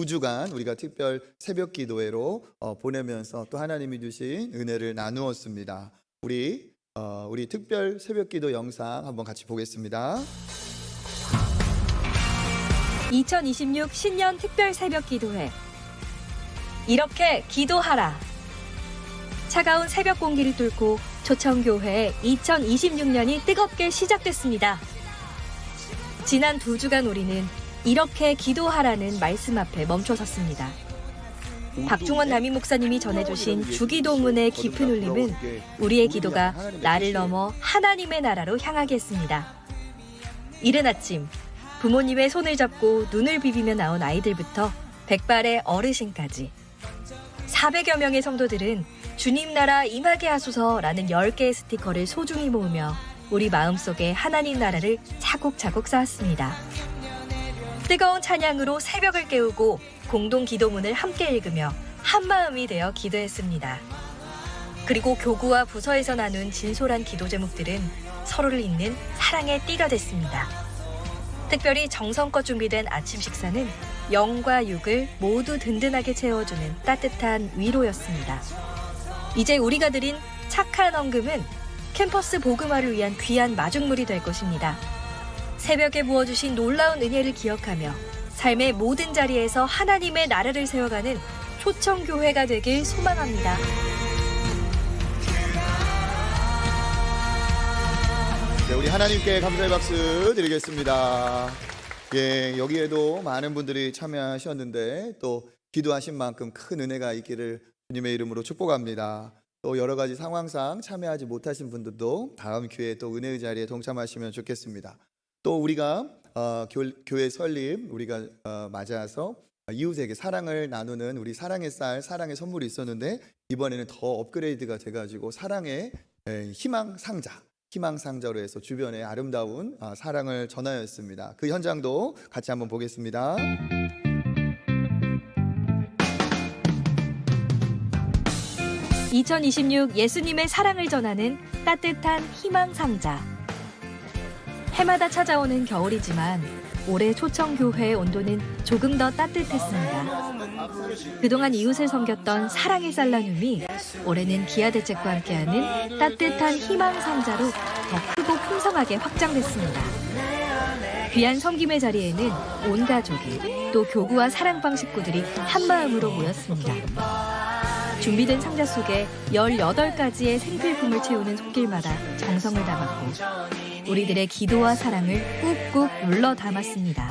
2주간 우리가 특별 새벽 기도회로 보내면서 또 하나님이 주신 은혜를 나누었습니다. 우리 특별 새벽 기도 영상 한번 같이 보겠습니다. 2026 신년 특별 새벽 기도회. 이렇게 기도하라. 차가운 새벽 공기를 뚫고 초청교회의 2026년이 뜨겁게 시작됐습니다. 지난 2주간 우리는 이렇게 기도하라는 말씀 앞에 멈춰섰습니다. 박중원 담임 목사님이 전해주신 주기도문의 깊은 울림은 우리의 기도가 나를 넘어 하나님의 나라로 향하게 했습니다. 이른 아침 부모님의 손을 잡고 눈을 비비며 나온 아이들부터 백발의 어르신까지 400여 명의 성도들은 주님 나라 임하게 하소서라는 10개의 스티커를 소중히 모으며 우리 마음속에 하나님 나라를 차곡차곡 쌓았습니다. 뜨거운 찬양으로 새벽을 깨우고 공동 기도문을 함께 읽으며 한마음이 되어 기도했습니다. 그리고 교구와 부서에서 나눈 진솔한 기도 제목들은 서로를 잇는 사랑의 띠가 됐습니다. 특별히 정성껏 준비된 아침 식사는 영과 육을 모두 든든하게 채워주는 따뜻한 위로였습니다. 이제 우리가 드린 착한 헌금은 캠퍼스 복음화를 위한 귀한 마중물이 될 것입니다. 새벽에 부어주신 놀라운 은혜를 기억하며 삶의 모든 자리에서 하나님의 나라를 세워가는 초청교회가 되길 소망합니다. 네, 우리 하나님께 감사의 박수 드리겠습니다. 예, 여기에도 많은 분들이 참여하셨는데 또 기도하신 만큼 큰 은혜가 있기를 주님의 이름으로 축복합니다. 또 여러 가지 상황상 참여하지 못하신 분들도 다음 기회에 또 은혜의 자리에 동참하시면 좋겠습니다. 또 우리가 교회 설립 우리가 맞아서 이웃에게 사랑을 나누는 우리 사랑의 쌀, 사랑의 선물이 있었는데 이번에는 더 업그레이드가 돼가지고 사랑의 희망 상자로 해서 주변에 아름다운 사랑을 전하였습니다. 그 현장도 같이 한번 보겠습니다. (2026) 예수님의 사랑을 전하는 따뜻한 희망 상자. 해마다 찾아오는 겨울이지만 올해 초청교회의 온도는 조금 더 따뜻했습니다. 그동안 이웃을 섬겼던 사랑의 쌀 나눔이 올해는 기아대책과 함께하는 따뜻한 희망 상자로 더 크고 풍성하게 확장됐습니다. 귀한 섬김의 자리에는 온 가족이 또 교구와 사랑방 식구들이 한마음으로 모였습니다. 준비된 상자 속에 18가지의 생필품을 채우는 손길마다 정성을 담았고 우리들의 기도와 사랑을 꾹꾹 눌러 담았습니다.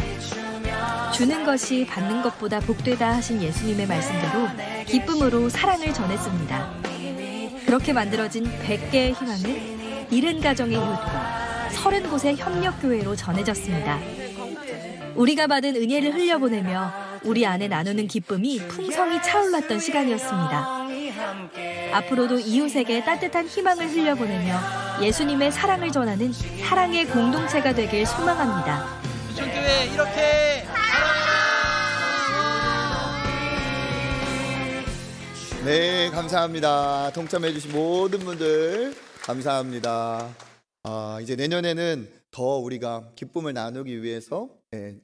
주는 것이 받는 것보다 복되다 하신 예수님의 말씀대로 기쁨으로 사랑을 전했습니다. 그렇게 만들어진 100개의 희망은 70가정의 이웃과 30곳의 협력교회로 전해졌습니다. 우리가 받은 은혜를 흘려보내며 우리 안에 나누는 기쁨이 풍성히 차올랐던 시간이었습니다. 앞으로도 이웃에게 따뜻한 희망을 흘려보내며 예수님의 사랑을 전하는 사랑의 공동체가 되길 소망합니다. 초청교회 이렇게 네, 감사합니다. 동참해 주신 모든 분들 감사합니다. 이제 내년에는 더 우리가 기쁨을 나누기 위해서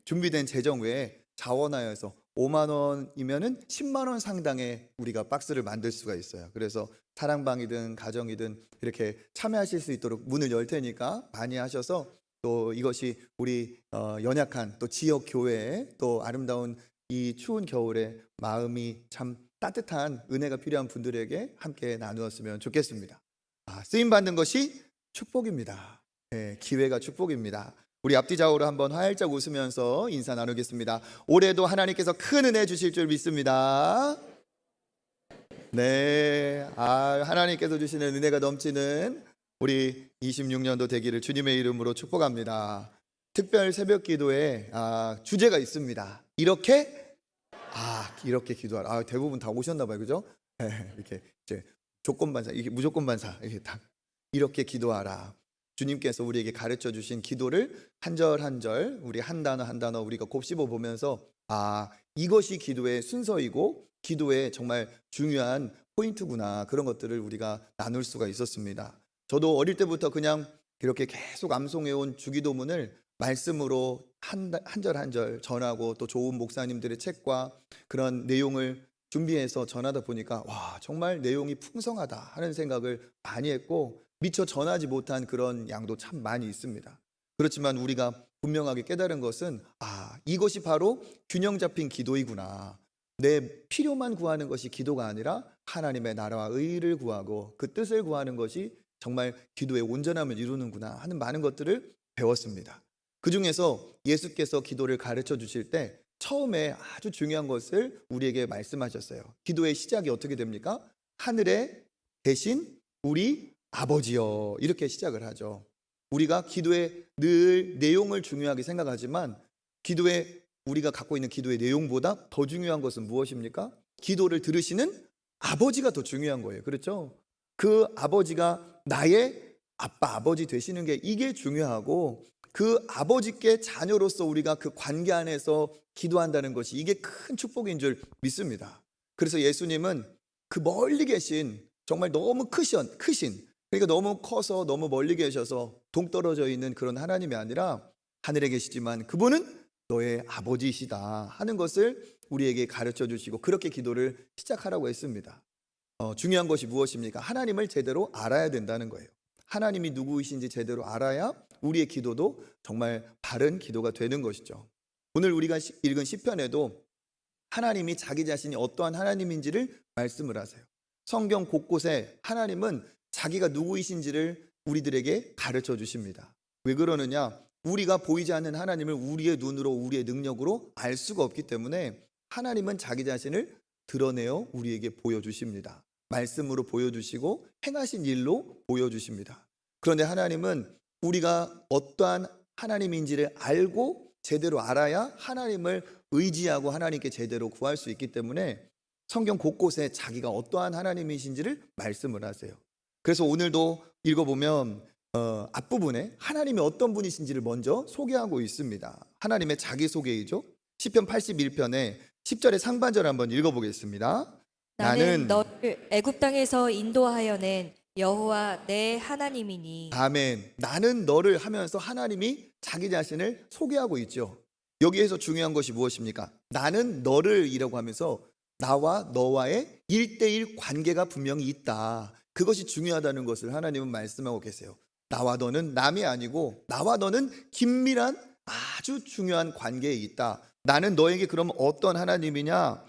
준비된 재정 외에 자원하여서 5만 원이면은 10만 원 상당의 우리가 박스를 만들 수가 있어요. 그래서 사랑방이든 가정이든 이렇게 참여하실 수 있도록 문을 열 테니까 많이 하셔서 또 이것이 우리 연약한 또 지역 교회에 또 아름다운 이 추운 겨울에 마음이 참 따뜻한 은혜가 필요한 분들에게 함께 나누었으면 좋겠습니다. 쓰임 받는 것이 축복입니다. 기회가 축복입니다. 우리 앞뒤 좌우로 한번 활짝 웃으면서 인사 나누겠습니다. 올해도 하나님께서 큰 은혜 주실 줄 믿습니다. 네, 하나님께서 주시는 은혜가 넘치는 우리 26년도 되기를 주님의 이름으로 축복합니다. 특별 새벽 기도에 주제가 있습니다. 이렇게 기도하라. 대부분 다 오셨나 봐요, 그죠? 이렇게 이제 조건 반사, 이게 무조건 반사, 이렇게 기도하라. 주님께서 우리에게 가르쳐 주신 기도를 한 절 한 절, 우리 한 단어 우리가 곱씹어 보면서 이것이 기도의 순서이고 기도의 정말 중요한 포인트구나, 그런 것들을 우리가 나눌 수가 있었습니다. 저도 어릴 때부터 그냥 이렇게 계속 암송해온 주기도문을 말씀으로 한 절 한 절 전하고 또 좋은 목사님들의 책과 그런 내용을 준비해서 전하다 보니까 와, 정말 내용이 풍성하다 하는 생각을 많이 했고 미처 전하지 못한 그런 양도 참 많이 있습니다. 그렇지만 우리가 분명하게 깨달은 것은 이것이 바로 균형 잡힌 기도이구나. 내 필요만 구하는 것이 기도가 아니라 하나님의 나라와 의를 구하고 그 뜻을 구하는 것이 정말 기도의 온전함을 이루는구나 하는 많은 것들을 배웠습니다. 그 중에서 예수께서 기도를 가르쳐 주실 때 처음에 아주 중요한 것을 우리에게 말씀하셨어요. 기도의 시작이 어떻게 됩니까? 하늘에 계신 우리 아버지여, 이렇게 시작을 하죠. 우리가 기도의 늘 내용을 중요하게 생각하지만 기도의 우리가 갖고 있는 기도의 내용보다 더 중요한 것은 무엇입니까? 기도를 들으시는 아버지가 더 중요한 거예요. 그렇죠? 그 아버지가 나의 아빠, 아버지 되시는 게 이게 중요하고 그 아버지께 자녀로서 우리가 그 관계 안에서 기도한다는 것이 이게 큰 축복인 줄 믿습니다. 그래서 예수님은 그 멀리 계신 정말 너무 크신 그러니까 너무 커서 너무 멀리 계셔서 동떨어져 있는 그런 하나님이 아니라 하늘에 계시지만 그분은 너의 아버지이시다 하는 것을 우리에게 가르쳐 주시고 그렇게 기도를 시작하라고 했습니다. 중요한 것이 무엇입니까? 하나님을 제대로 알아야 된다는 거예요. 하나님이 누구이신지 제대로 알아야 우리의 기도도 정말 바른 기도가 되는 것이죠. 오늘 우리가 읽은 시편에도 하나님이 자기 자신이 어떠한 하나님인지를 말씀을 하세요. 성경 곳곳에 하나님은 자기가 누구이신지를 우리들에게 가르쳐 주십니다. 왜 그러느냐? 우리가 보이지 않는 하나님을 우리의 눈으로 우리의 능력으로 알 수가 없기 때문에 하나님은 자기 자신을 드러내어 우리에게 보여주십니다. 말씀으로 보여주시고 행하신 일로 보여주십니다. 그런데 하나님은 우리가 어떠한 하나님인지를 알고 제대로 알아야 하나님을 의지하고 하나님께 제대로 구할 수 있기 때문에 성경 곳곳에 자기가 어떠한 하나님이신지를 말씀을 하세요. 그래서 오늘도 읽어보면 앞부분에 하나님이 어떤 분이신지를 먼저 소개하고 있습니다. 하나님의 자기소개이죠. 시편 81편에 10절의 상반절 한번 읽어보겠습니다. 나는 너를 애굽 땅에서 인도하여 낸 여호와 내 하나님이니. 아멘. 나는 너를 하면서 하나님이 자기 자신을 소개하고 있죠. 여기에서 중요한 것이 무엇입니까? 나는 너를 이라고 하면서 나와 너와의 1대1 관계가 분명히 있다. 그것이 중요하다는 것을 하나님은 말씀하고 계세요. 나와 너는 남이 아니고 나와 너는 긴밀한 아주 중요한 관계에 있다. 나는 너에게 그럼 어떤 하나님이냐?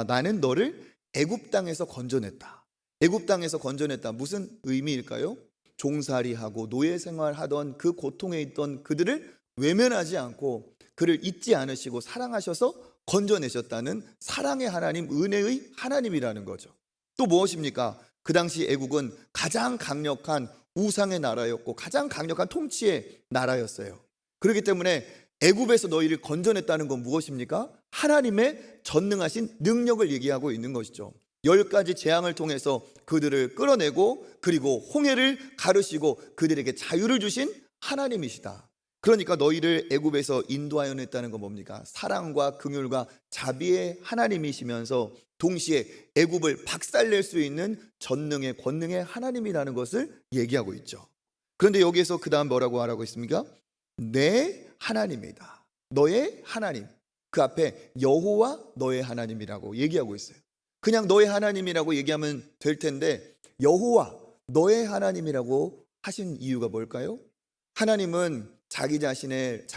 나는 너를 애굽 땅에서 건져냈다. 애굽 땅에서 건져냈다. 무슨 의미일까요? 종살이하고 노예 생활하던 그 고통에 있던 그들을 외면하지 않고 그를 잊지 않으시고 사랑하셔서 건져내셨다는 사랑의 하나님, 은혜의 하나님이라는 거죠. 또 무엇입니까? 그 당시 애국은 가장 강력한 우상의 나라였고 가장 강력한 통치의 나라였어요. 그렇기 때문에 애굽에서 너희를 건져냈다는 건 무엇입니까? 하나님의 전능하신 능력을 얘기하고 있는 것이죠. 10가지 재앙을 통해서 그들을 끌어내고 그리고 홍해를 가르시고 그들에게 자유를 주신 하나님이시다. 그러니까 너희를 애굽에서 인도하여 냈다는 건 뭡니까? 사랑과 긍휼과 자비의 하나님이시면서 동시에 애굽을 박살낼 수 있는 전능의 권능의 하나님이라는 것을 얘기하고 있죠. 그런데 여기에서 그 다음 뭐라고 하라고 있습니까? 내 하나님이다. 너의 하나님. 그 앞에 여호와 너의 하나님이라고 얘기하고 있어요. 그냥 너의 하나님이라고 얘기하면 될 텐데 여호와 너의 하나님이라고 하신 이유가 뭘까요? 하나님은 자기 자신을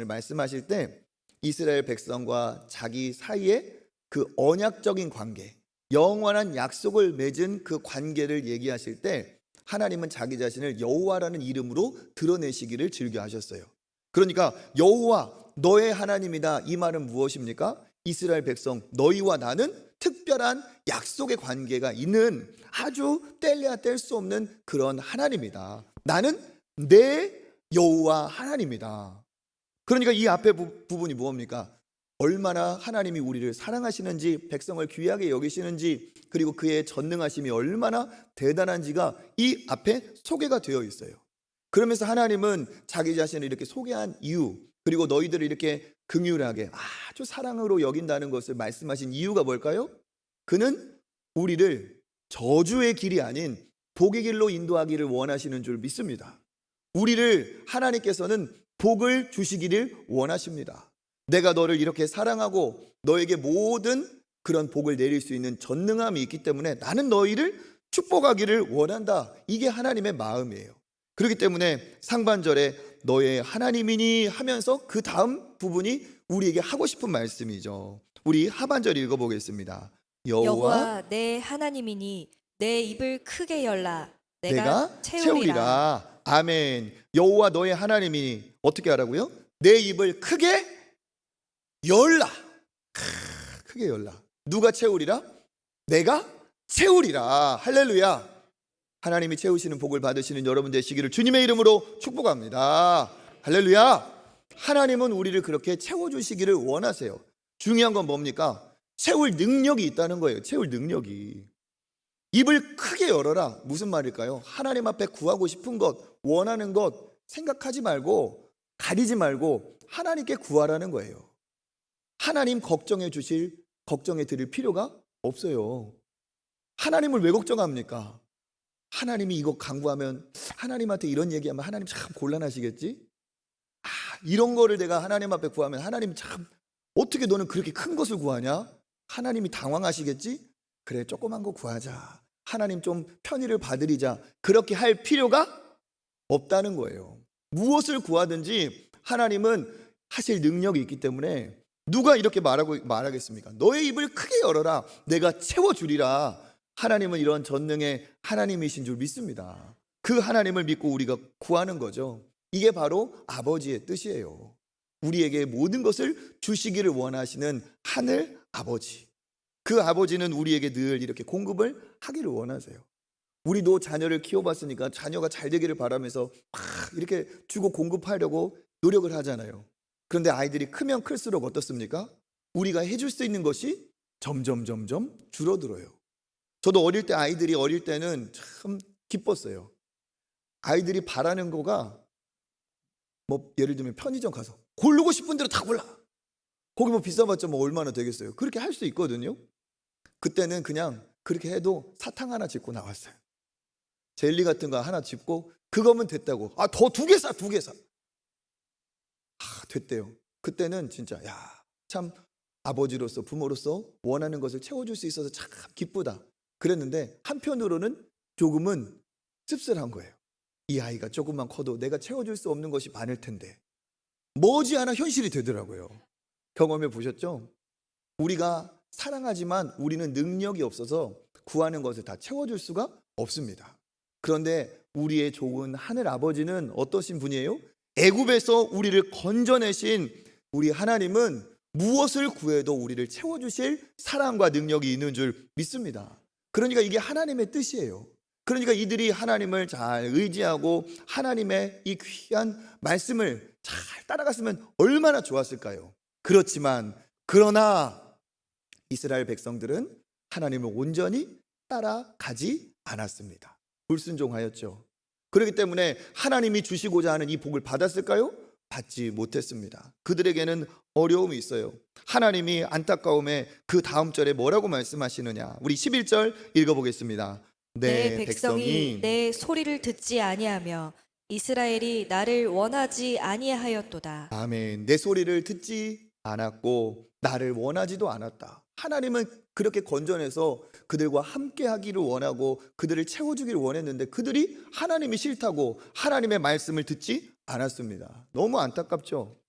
말씀하실 때 이스라엘 백성과 자기 사이에 그 언약적인 관계, 영원한 약속을 맺은 그 관계를 얘기하실 때 하나님은 자기 자신을 여호와라는 이름으로 드러내시기를 즐겨하셨어요. 그러니까 여호와 너의 하나님이다. 이 말은 무엇입니까? 이스라엘 백성 너희와 나는 특별한 약속의 관계가 있는 아주 뗄래야 뗄 수 없는 그런 하나님이다. 나는 내 여호와 하나님이다. 그러니까 이 앞에 부분이 무엇입니까? 얼마나 하나님이 우리를 사랑하시는지, 백성을 귀하게 여기시는지, 그리고 그의 전능하심이 얼마나 대단한지가 이 앞에 소개가 되어 있어요. 그러면서 하나님은 자기 자신을 이렇게 소개한 이유, 그리고 너희들을 이렇게 긍휼하게 아주 사랑으로 여긴다는 것을 말씀하신 이유가 뭘까요? 그는 우리를 저주의 길이 아닌 복의 길로 인도하기를 원하시는 줄 믿습니다. 우리를 하나님께서는 복을 주시기를 원하십니다. 내가 너를 이렇게 사랑하고 너에게 모든 그런 복을 내릴 수 있는 전능함이 있기 때문에 나는 너희를 축복하기를 원한다. 이게 하나님의 마음이에요. 그렇기 때문에 상반절에 너의 하나님이니 하면서 그 다음 부분이 우리에게 하고 싶은 말씀이죠. 우리 하반절 읽어보겠습니다. 여호와 여호와 내 하나님이니 내 입을 크게 열라 내가 채우리라. 채우리라. 아멘. 여호와 너의 하나님이니 어떻게 하라고요? 내 입을 크게 열라. 크게 열라. 누가 채우리라? 내가 채우리라. 할렐루야. 하나님이 채우시는 복을 받으시는 여러분 되시기를 주님의 이름으로 축복합니다. 할렐루야. 하나님은 우리를 그렇게 채워주시기를 원하세요. 중요한 건 뭡니까? 채울 능력이 있다는 거예요. 채울 능력이. 입을 크게 열어라. 무슨 말일까요? 하나님 앞에 구하고 싶은 것, 원하는 것 생각하지 말고 가리지 말고 하나님께 구하라는 거예요. 하나님 걱정해 드릴 필요가 없어요. 하나님을 왜 걱정합니까? 하나님이 이거 강구하면, 하나님한테 이런 얘기하면 하나님 참 곤란하시겠지? 이런 거를 내가 하나님 앞에 구하면 하나님 참 어떻게 너는 그렇게 큰 것을 구하냐? 하나님이 당황하시겠지? 그래, 조그만 거 구하자. 하나님 좀 편의를 받으리자. 그렇게 할 필요가 없다는 거예요. 무엇을 구하든지 하나님은 하실 능력이 있기 때문에 누가 이렇게 말하겠습니까? 너의 입을 크게 열어라. 내가 채워주리라. 하나님은 이런 전능의 하나님이신 줄 믿습니다. 그 하나님을 믿고 우리가 구하는 거죠. 이게 바로 아버지의 뜻이에요. 우리에게 모든 것을 주시기를 원하시는 하늘 아버지. 그 아버지는 우리에게 늘 이렇게 공급을 하기를 원하세요. 우리도 자녀를 키워봤으니까 자녀가 잘 되기를 바라면서 막 이렇게 주고 공급하려고 노력을 하잖아요. 그런데 아이들이 크면 클수록 어떻습니까? 우리가 해줄 수 있는 것이 점점 줄어들어요. 저도 어릴 때 아이들이 어릴 때는 참 기뻤어요. 아이들이 바라는 거가 뭐 예를 들면 편의점 가서 고르고 싶은 대로 다 골라. 거기 뭐 비싸봤자 뭐 얼마나 되겠어요. 그렇게 할 수 있거든요. 그때는 그냥 그렇게 해도 사탕 하나 짚고 나왔어요. 젤리 같은 거 하나 짚고 그거면 됐다고. 더 2개 사, 2개 사. 됐대요. 그때는 진짜 참 아버지로서 부모로서 원하는 것을 채워줄 수 있어서 참 기쁘다. 그랬는데 한편으로는 조금은 씁쓸한 거예요. 이 아이가 조금만 커도 내가 채워줄 수 없는 것이 많을 텐데 머지않아 현실이 되더라고요. 경험해 보셨죠? 우리가 사랑하지만 우리는 능력이 없어서 구하는 것을 다 채워줄 수가 없습니다. 그런데 우리의 좋은 하늘 아버지는 어떠신 분이에요? 애굽에서 우리를 건져내신 우리 하나님은 무엇을 구해도 우리를 채워주실 사랑과 능력이 있는 줄 믿습니다. 그러니까 이게 하나님의 뜻이에요. 그러니까 이들이 하나님을 잘 의지하고 하나님의 이 귀한 말씀을 잘 따라갔으면 얼마나 좋았을까요? 그렇지만 그러나 이스라엘 백성들은 하나님을 온전히 따라가지 않았습니다. 불순종하였죠. 그렇기 때문에 하나님이 주시고자 하는 이 복을 받았을까요? 받지 못했습니다. 그들에게는 어려움이 있어요. 하나님이 안타까움에 그 다음 절에 뭐라고 말씀하시느냐? 우리 11절 읽어보겠습니다. 내 백성이 내 소리를 듣지 아니하며 이스라엘이 나를 원하지 아니하였도다. 아멘. 내 소리를 듣지 않았고 나를 원하지도 않았다. 하나님은 그렇게 건져내서 그들과 함께 하기를 원하고 그들을 채워주기를 원했는데 그들이 하나님이 싫다고 하나님의 말씀을 듣지 않았습니다. 너무 안타깝죠.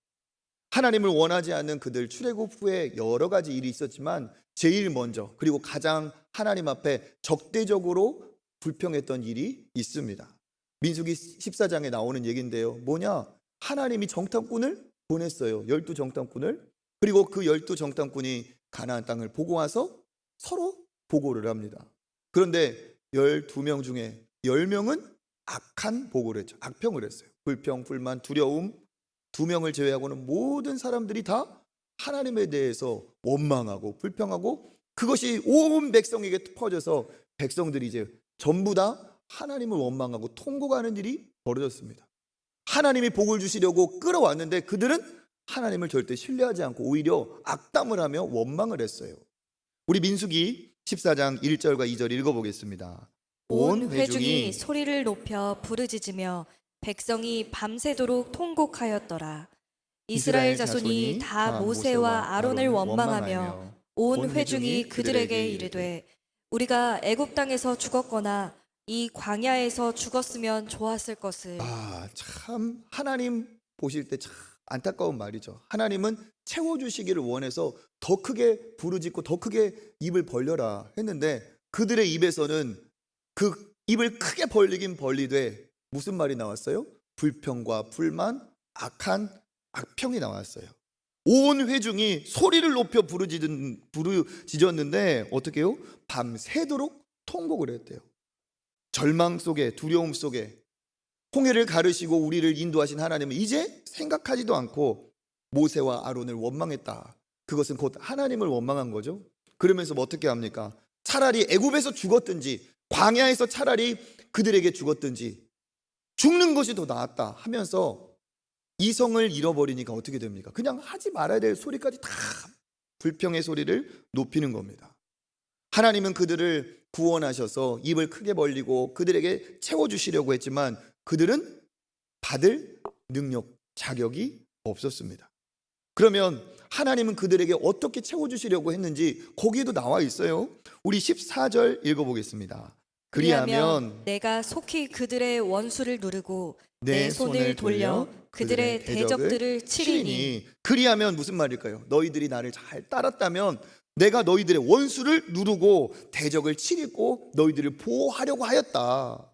하나님을 원하지 않는 그들 출애굽 후에 여러 가지 일이 있었지만 제일 먼저 그리고 가장 하나님 앞에 적대적으로 불평했던 일이 있습니다. 민수기 14장에 나오는 얘기인데요. 뭐냐? 하나님이 정탐꾼을 보냈어요. 12정탐꾼을. 그리고 그 12정탐꾼이 가나안 땅을 보고 와서 서로 보고를 합니다. 그런데 12명 중에 10명은 악한 보고를 했죠. 악평을 했어요. 불평, 불만, 두려움 2명을 제외하고는 모든 사람들이 다 하나님에 대해서 원망하고 불평하고 그것이 온 백성에게 퍼져서 백성들이 이제 전부 다 하나님을 원망하고 통곡하는 일이 벌어졌습니다. 하나님이 복을 주시려고 끌어왔는데 그들은 하나님을 절대 신뢰하지 않고 오히려 악담을 하며 원망을 했어요. 우리 민수기 14장 1절과 2절 읽어보겠습니다. 온 회중이 소리를 높여 부르짖으며 백성이 밤새도록 통곡하였더라. 이스라엘 자손이 다 모세와 아론을 원망하며 온 회중이 그들에게 이르되 우리가 애굽 땅에서 죽었거나 이 광야에서 죽었으면 좋았을 것을. 참 하나님 보실 때 참 안타까운 말이죠. 하나님은 채워주시기를 원해서 더 크게 부르짖고 더 크게 입을 벌려라 했는데 그들의 입에서는 그 입을 크게 벌리긴 벌리되 무슨 말이 나왔어요? 불평과 불만, 악한 악평이 나왔어요. 온 회중이 소리를 높여 부르짖었는데 어떻게 해요? 밤새도록 통곡을 했대요. 절망 속에, 두려움 속에 홍해를 가르시고 우리를 인도하신 하나님은 이제 생각하지도 않고 모세와 아론을 원망했다. 그것은 곧 하나님을 원망한 거죠. 그러면서 뭐 어떻게 합니까? 차라리 애굽에서 죽었든지 광야에서 차라리 그들에게 죽었든지 죽는 것이 더 나았다 하면서 이성을 잃어버리니까 어떻게 됩니까? 그냥 하지 말아야 될 소리까지 다 불평의 소리를 높이는 겁니다. 하나님은 그들을 구원하셔서 입을 크게 벌리고 그들에게 채워주시려고 했지만 그들은 받을 능력, 자격이 없었습니다. 그러면 하나님은 그들에게 어떻게 채워주시려고 했는지 거기에도 나와 있어요. 우리 14절 읽어보겠습니다. 그리하면 내가 속히 그들의 원수를 누르고 내 손을 돌려 그들의 대적들을 치리니. 그리하면 무슨 말일까요? 너희들이 나를 잘 따랐다면 내가 너희들의 원수를 누르고 대적을 치리고 너희들을 보호하려고 하였다.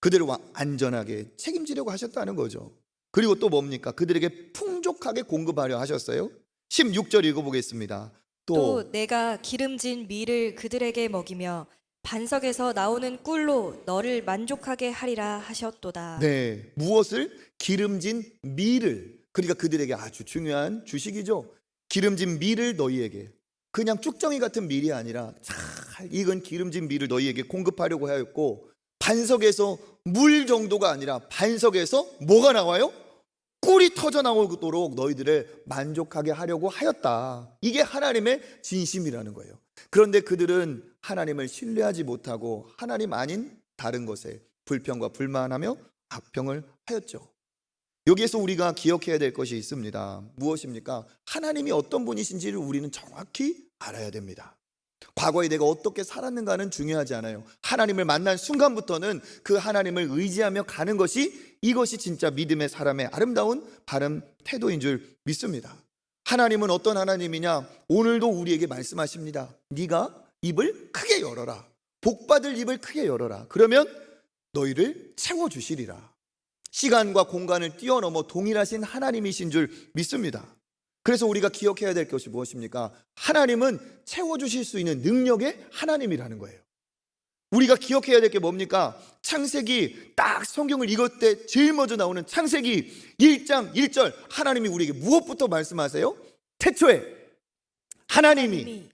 그들을 안전하게 책임지려고 하셨다는 거죠. 그리고 또 뭡니까? 그들에게 풍족하게 공급하려 하셨어요. 16절 읽어보겠습니다. 또 내가 기름진 밀을 그들에게 먹이며 반석에서 나오는 꿀로 너를 만족하게 하리라 하셨도다. 네, 무엇을? 기름진 밀을. 그러니까 그들에게 아주 중요한 주식이죠. 기름진 밀을 너희에게, 그냥 쭉정이 같은 밀이 아니라 잘 익은 기름진 밀을 너희에게 공급하려고 하였고, 반석에서 물 정도가 아니라 반석에서 뭐가 나와요? 꿀이 터져 나오도록 너희들을 만족하게 하려고 하였다. 이게 하나님의 진심이라는 거예요. 그런데 그들은 하나님을 신뢰하지 못하고 하나님 아닌 다른 것에 불평과 불만하며 악평을 하였죠. 여기에서 우리가 기억해야 될 것이 있습니다. 무엇입니까? 하나님이 어떤 분이신지를 우리는 정확히 알아야 됩니다. 과거에 내가 어떻게 살았는가는 중요하지 않아요. 하나님을 만난 순간부터는 그 하나님을 의지하며 가는 것이, 이것이 진짜 믿음의 사람의 아름다운 바른 태도인 줄 믿습니다. 하나님은 어떤 하나님이냐? 오늘도 우리에게 말씀하십니다. 네가 입을 크게 열어라. 복받을 입을 크게 열어라. 그러면 너희를 채워주시리라. 시간과 공간을 뛰어넘어 동일하신 하나님이신 줄 믿습니다. 그래서 우리가 기억해야 될 것이 무엇입니까? 하나님은 채워주실 수 있는 능력의 하나님이라는 거예요. 우리가 기억해야 될 게 뭡니까? 창세기, 딱 성경을 읽을 때 제일 먼저 나오는 창세기 1장 1절, 하나님이 우리에게 무엇부터 말씀하세요? 태초에 하나님이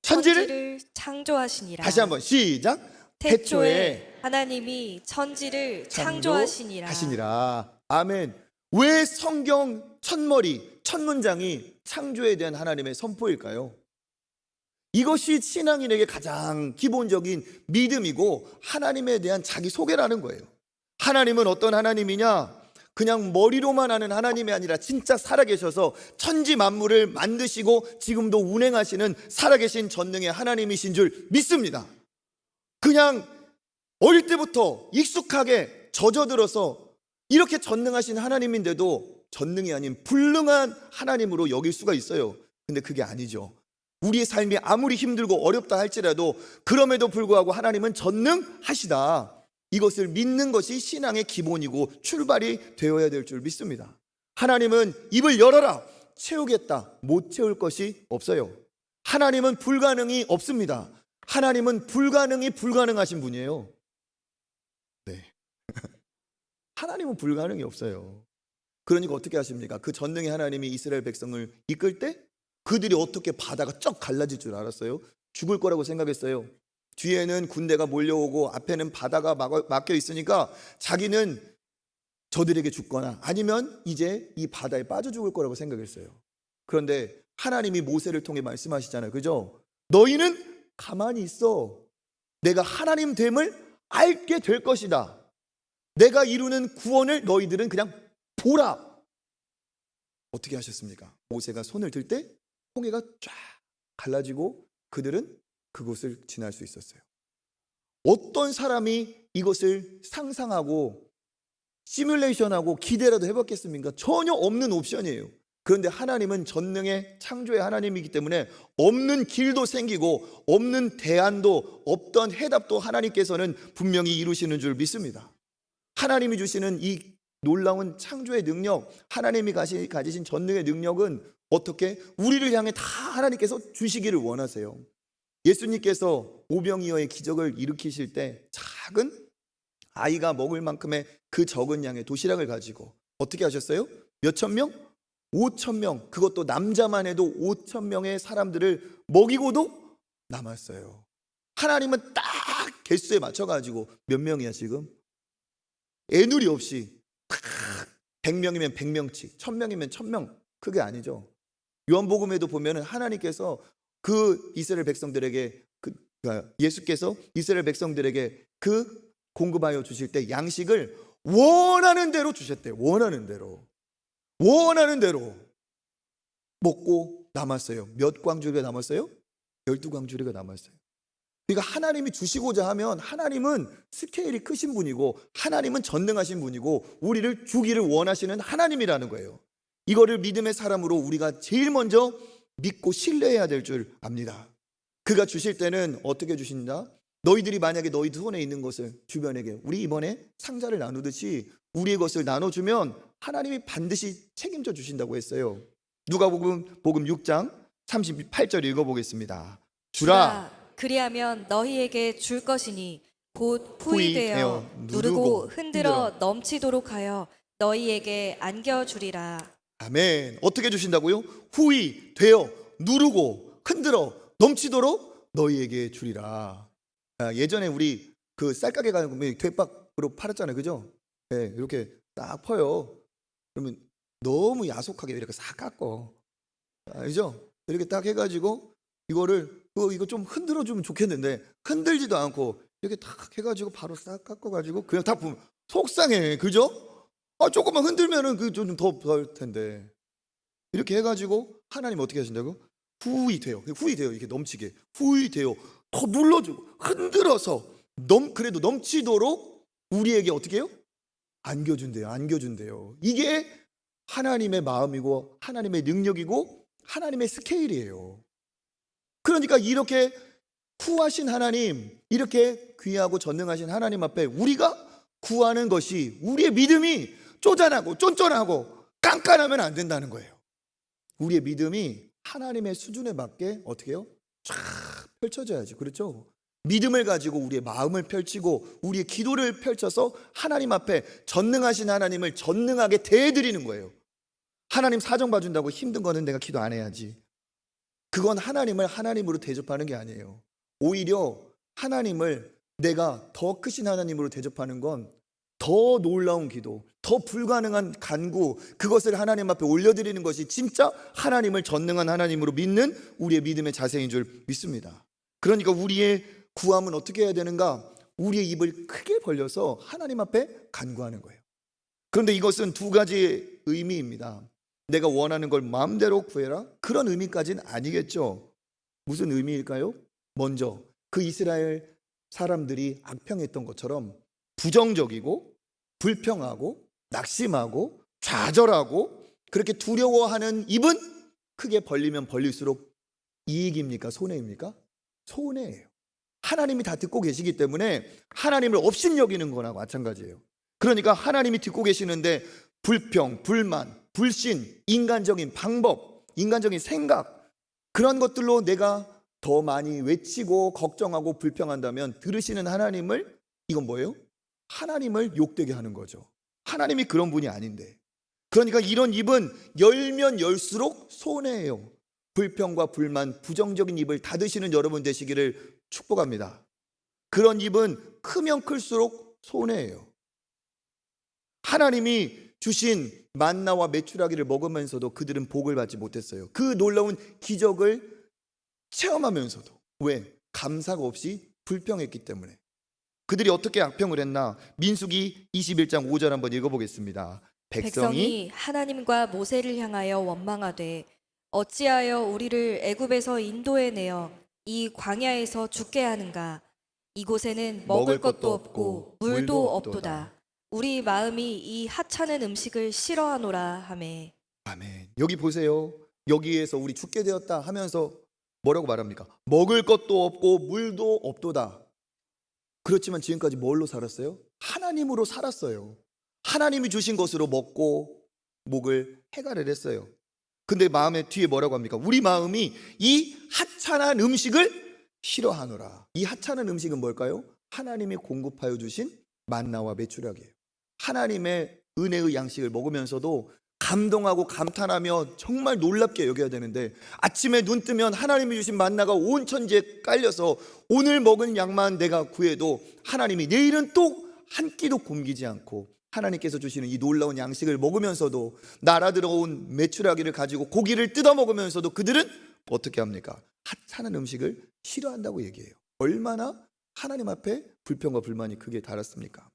천지를 창조하시니라. 다시 한번 시작. 태초에 하나님이 천지를 창조하시니라. 아멘. 왜 성경 첫머리, 첫 문장이 창조에 대한 하나님의 선포일까요? 이것이 신앙인에게 가장 기본적인 믿음이고 하나님에 대한 자기 소개라는 거예요. 하나님은 어떤 하나님이냐? 그냥 머리로만 아는 하나님이 아니라 진짜 살아계셔서 천지 만물을 만드시고 지금도 운행하시는 살아계신 전능의 하나님이신 줄 믿습니다. 그냥 어릴 때부터 익숙하게 젖어들어서 이렇게 전능하신 하나님인데도 전능이 아닌 불능한 하나님으로 여길 수가 있어요. 근데 그게 아니죠. 우리의 삶이 아무리 힘들고 어렵다 할지라도 그럼에도 불구하고 하나님은 전능하시다. 이것을 믿는 것이 신앙의 기본이고 출발이 되어야 될 줄 믿습니다. 하나님은 입을 열어라, 채우겠다, 못 채울 것이 없어요. 하나님은 불가능이 없습니다. 하나님은 불가능이 불가능하신 분이에요. 네. 하나님은 불가능이 없어요. 그러니까 어떻게 하십니까? 그 전능의 하나님이 이스라엘 백성을 이끌 때 그들이 어떻게 바다가 쩍 갈라질 줄 알았어요? 죽을 거라고 생각했어요. 뒤에는 군대가 몰려오고 앞에는 바다가 막혀 있으니까 자기는 저들에게 죽거나 아니면 이제 이 바다에 빠져 죽을 거라고 생각했어요. 그런데 하나님이 모세를 통해 말씀하시잖아요. 그죠? 너희는 가만히 있어. 내가 하나님 됨을 알게 될 것이다. 내가 이루는 구원을 너희들은 그냥 보라. 어떻게 하셨습니까? 모세가 손을 들 때 홍해가 쫙 갈라지고 그들은 그곳을 지날 수 있었어요. 어떤 사람이 이것을 상상하고 시뮬레이션하고 기대라도 해봤겠습니까? 전혀 없는 옵션이에요. 그런데 하나님은 전능의 창조의 하나님이기 때문에 없는 길도 생기고 없는 대안도 없던 해답도 하나님께서는 분명히 이루시는 줄 믿습니다. 하나님이 주시는 이 놀라운 창조의 능력, 하나님이 가지신 전능의 능력은 어떻게 우리를 향해 다 하나님께서 주시기를 원하세요. 예수님께서 오병이어의 기적을 일으키실 때 작은 아이가 먹을 만큼의 그 적은 양의 도시락을 가지고 어떻게 하셨어요? 몇천 명? 5천 명. 그것도 남자만 해도 5천 명의 사람들을 먹이고도 남았어요. 하나님은 딱 개수에 맞춰가지고 몇 명이야 지금? 애누리 없이 100명이면 100명치, 1000명이면 1000명. 그게 아니죠. 요한복음에도 보면은 하나님께서 그 이스라엘 백성들에게 예수께서 이스라엘 백성들에게 그 공급하여 주실 때 양식을 원하는 대로 주셨대요. 원하는 대로 먹고 남았어요. 몇 광주리가 남았어요? 12광주리가 남았어요. 그러니까 하나님이 주시고자 하면 하나님은 스케일이 크신 분이고 하나님은 전능하신 분이고 우리를 주기를 원하시는 하나님이라는 거예요. 이거를 믿음의 사람으로 우리가 제일 먼저 믿고 신뢰해야 될 줄 압니다. 그가 주실 때는 어떻게 주신다? 너희들이 만약에 너희 손에 있는 것을 주변에게, 우리 이번에 상자를 나누듯이 우리의 것을 나눠주면 하나님이 반드시 책임져 주신다고 했어요. 누가복음 6장 38절 읽어보겠습니다. 주라 그리하면 너희에게 줄 것이니 곧 후히 후히 되어 되어 누르고 흔들어 넘치도록 하여 너희에게 안겨주리라. 아멘. 어떻게 주신다고요? 후히 되어 누르고 흔들어 넘치도록 너희에게 주리라. 예전에 우리 그 쌀가게 가면 대박으로 팔았잖아요, 그죠? 네, 이렇게 딱 퍼요. 그러면 너무 야속하게 이렇게 싹 깎어, 알죠? 이렇게 딱 해가지고 이거를 이거 좀 흔들어 주면 좋겠는데 흔들지도 않고 이렇게 딱 해가지고 바로 싹 깎아가지고 그냥 다 보면 속상해, 그죠? 조금만 흔들면은 그 좀 더 벌 텐데 이렇게 해가지고 하나님 어떻게 하신다고? 후히 돼요. 이렇게 넘치게 후히 돼요. 더 눌러주고 흔들어서 그래도 넘치도록 우리에게 어떻게 해요? 안겨준대요. 이게 하나님의 마음이고 하나님의 능력이고 하나님의 스케일이에요. 그러니까 이렇게 구하신 하나님, 이렇게 귀하고 전능하신 하나님 앞에 우리가 구하는 것이 우리의 믿음이 쪼잔하고 쫀쫀하고 깐깐하면 안 된다는 거예요. 우리의 믿음이 하나님의 수준에 맞게 어떻게 해요? 쫙 펼쳐져야지. 그렇죠? 믿음을 가지고 우리의 마음을 펼치고 우리의 기도를 펼쳐서 하나님 앞에 전능하신 하나님을 전능하게 대해드리는 거예요. 하나님 사정 봐준다고 힘든 거는 내가 기도 안 해야지. 그건 하나님을 하나님으로 대접하는 게 아니에요. 오히려 하나님을 내가 더 크신 하나님으로 대접하는 건 더 놀라운 기도, 더 불가능한 간구, 그것을 하나님 앞에 올려드리는 것이 진짜 하나님을 전능한 하나님으로 믿는 우리의 믿음의 자세인 줄 믿습니다. 그러니까 우리의 구함은 어떻게 해야 되는가? 우리의 입을 크게 벌려서 하나님 앞에 간구하는 거예요. 그런데 이것은 두 가지 의미입니다. 내가 원하는 걸 마음대로 구해라? 그런 의미까지는 아니겠죠. 무슨 의미일까요? 먼저 그 이스라엘 사람들이 악평했던 것처럼 부정적이고 불평하고 낙심하고 좌절하고 그렇게 두려워하는 입은 크게 벌리면 벌릴수록 이익입니까? 손해입니까? 손해예요. 하나님이 다 듣고 계시기 때문에 하나님을 업신여기는 거나 마찬가지예요. 그러니까 하나님이 듣고 계시는데 불평, 불만, 불신, 인간적인 방법, 인간적인 생각, 그런 것들로 내가 더 많이 외치고 걱정하고 불평한다면 들으시는 하나님을, 이건 뭐예요? 하나님을 욕되게 하는 거죠. 하나님이 그런 분이 아닌데. 그러니까 이런 입은 열면 열수록 손해예요. 불평과 불만, 부정적인 입을 닫으시는 여러분 되시기를 축복합니다. 그런 입은 크면 클수록 손해예요. 하나님이 주신 만나와 메추라기를 먹으면서도 그들은 복을 받지 못했어요. 그 놀라운 기적을 체험하면서도. 왜? 감사가 없이 불평했기 때문에. 그들이 어떻게 악평을 했나? 민수기 21장 5절 한번 읽어보겠습니다. 백성이 하나님과 모세를 향하여 원망하되 어찌하여 우리를 애굽에서 인도해 내어 이 광야에서 죽게 하는가? 이곳에는 먹을 것도 없고 물도 없도다. 우리 마음이 이 하찮은 음식을 싫어하노라 하매. 아멘. 여기 보세요. 여기에서 우리 죽게 되었다 하면서 뭐라고 말합니까? 먹을 것도 없고 물도 없도다. 그렇지만 지금까지 뭘로 살았어요? 하나님으로 살았어요. 하나님이 주신 것으로 먹고 목을 해결을 했어요. 근데 마음의 뒤에 뭐라고 합니까? 우리 마음이 이 하찮은 음식을 싫어하노라. 이 하찮은 음식은 뭘까요? 하나님이 공급하여 주신 만나와 메추라기예요. 하나님의 은혜의 양식을 먹으면서도 감동하고 감탄하며 정말 놀랍게 여겨야 되는데, 아침에 눈 뜨면 하나님이 주신 만나가 온 천지에 깔려서 오늘 먹은 양만 내가 구해도 하나님이 내일은 또 한 끼도 굶기지 않고 하나님께서 주시는 이 놀라운 양식을 먹으면서도 날아 들어온 메추라기를 가지고 고기를 뜯어 먹으면서도 그들은 어떻게 합니까? 하찮은 음식을 싫어한다고 얘기해요. 얼마나 하나님 앞에 불평과 불만이 크게 달았습니까?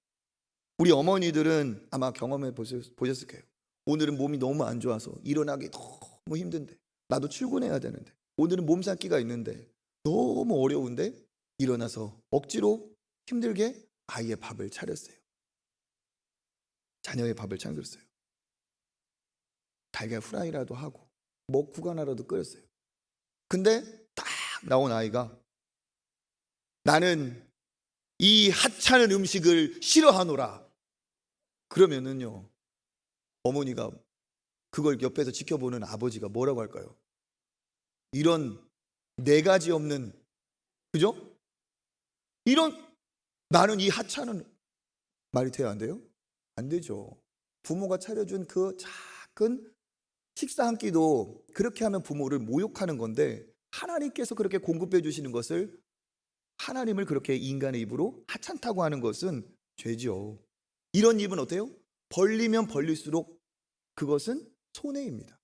우리 어머니들은 아마 경험해 보셨을 거예요. 오늘은 몸이 너무 안 좋아서 일어나기 너무 힘든데, 나도 출근해야 되는데, 오늘은 몸살기가 있는데 너무 어려운데 일어나서 억지로 힘들게 아이의 밥을 차렸어요. 자녀의 밥을 차렸어요. 달걀 후라이라도 하고 국하나라도 끓였어요. 근데 딱 나온 아이가 나는 이 하찮은 음식을 싫어하노라. 그러면은요, 어머니가 그걸 옆에서 지켜보는 아버지가 뭐라고 할까요? 이런 네 가지 없는, 그죠? 이런, 나는 이 하찮은, 말이 돼야 안 돼요? 안 되죠. 부모가 차려준 그 작은 식사 한 끼도 그렇게 하면 부모를 모욕하는 건데, 하나님께서 그렇게 공급해 주시는 것을, 하나님을 그렇게 인간의 입으로 하찮다고 하는 것은 죄죠. 이런 입은 어때요? 벌리면 벌릴수록 그것은 손해입니다.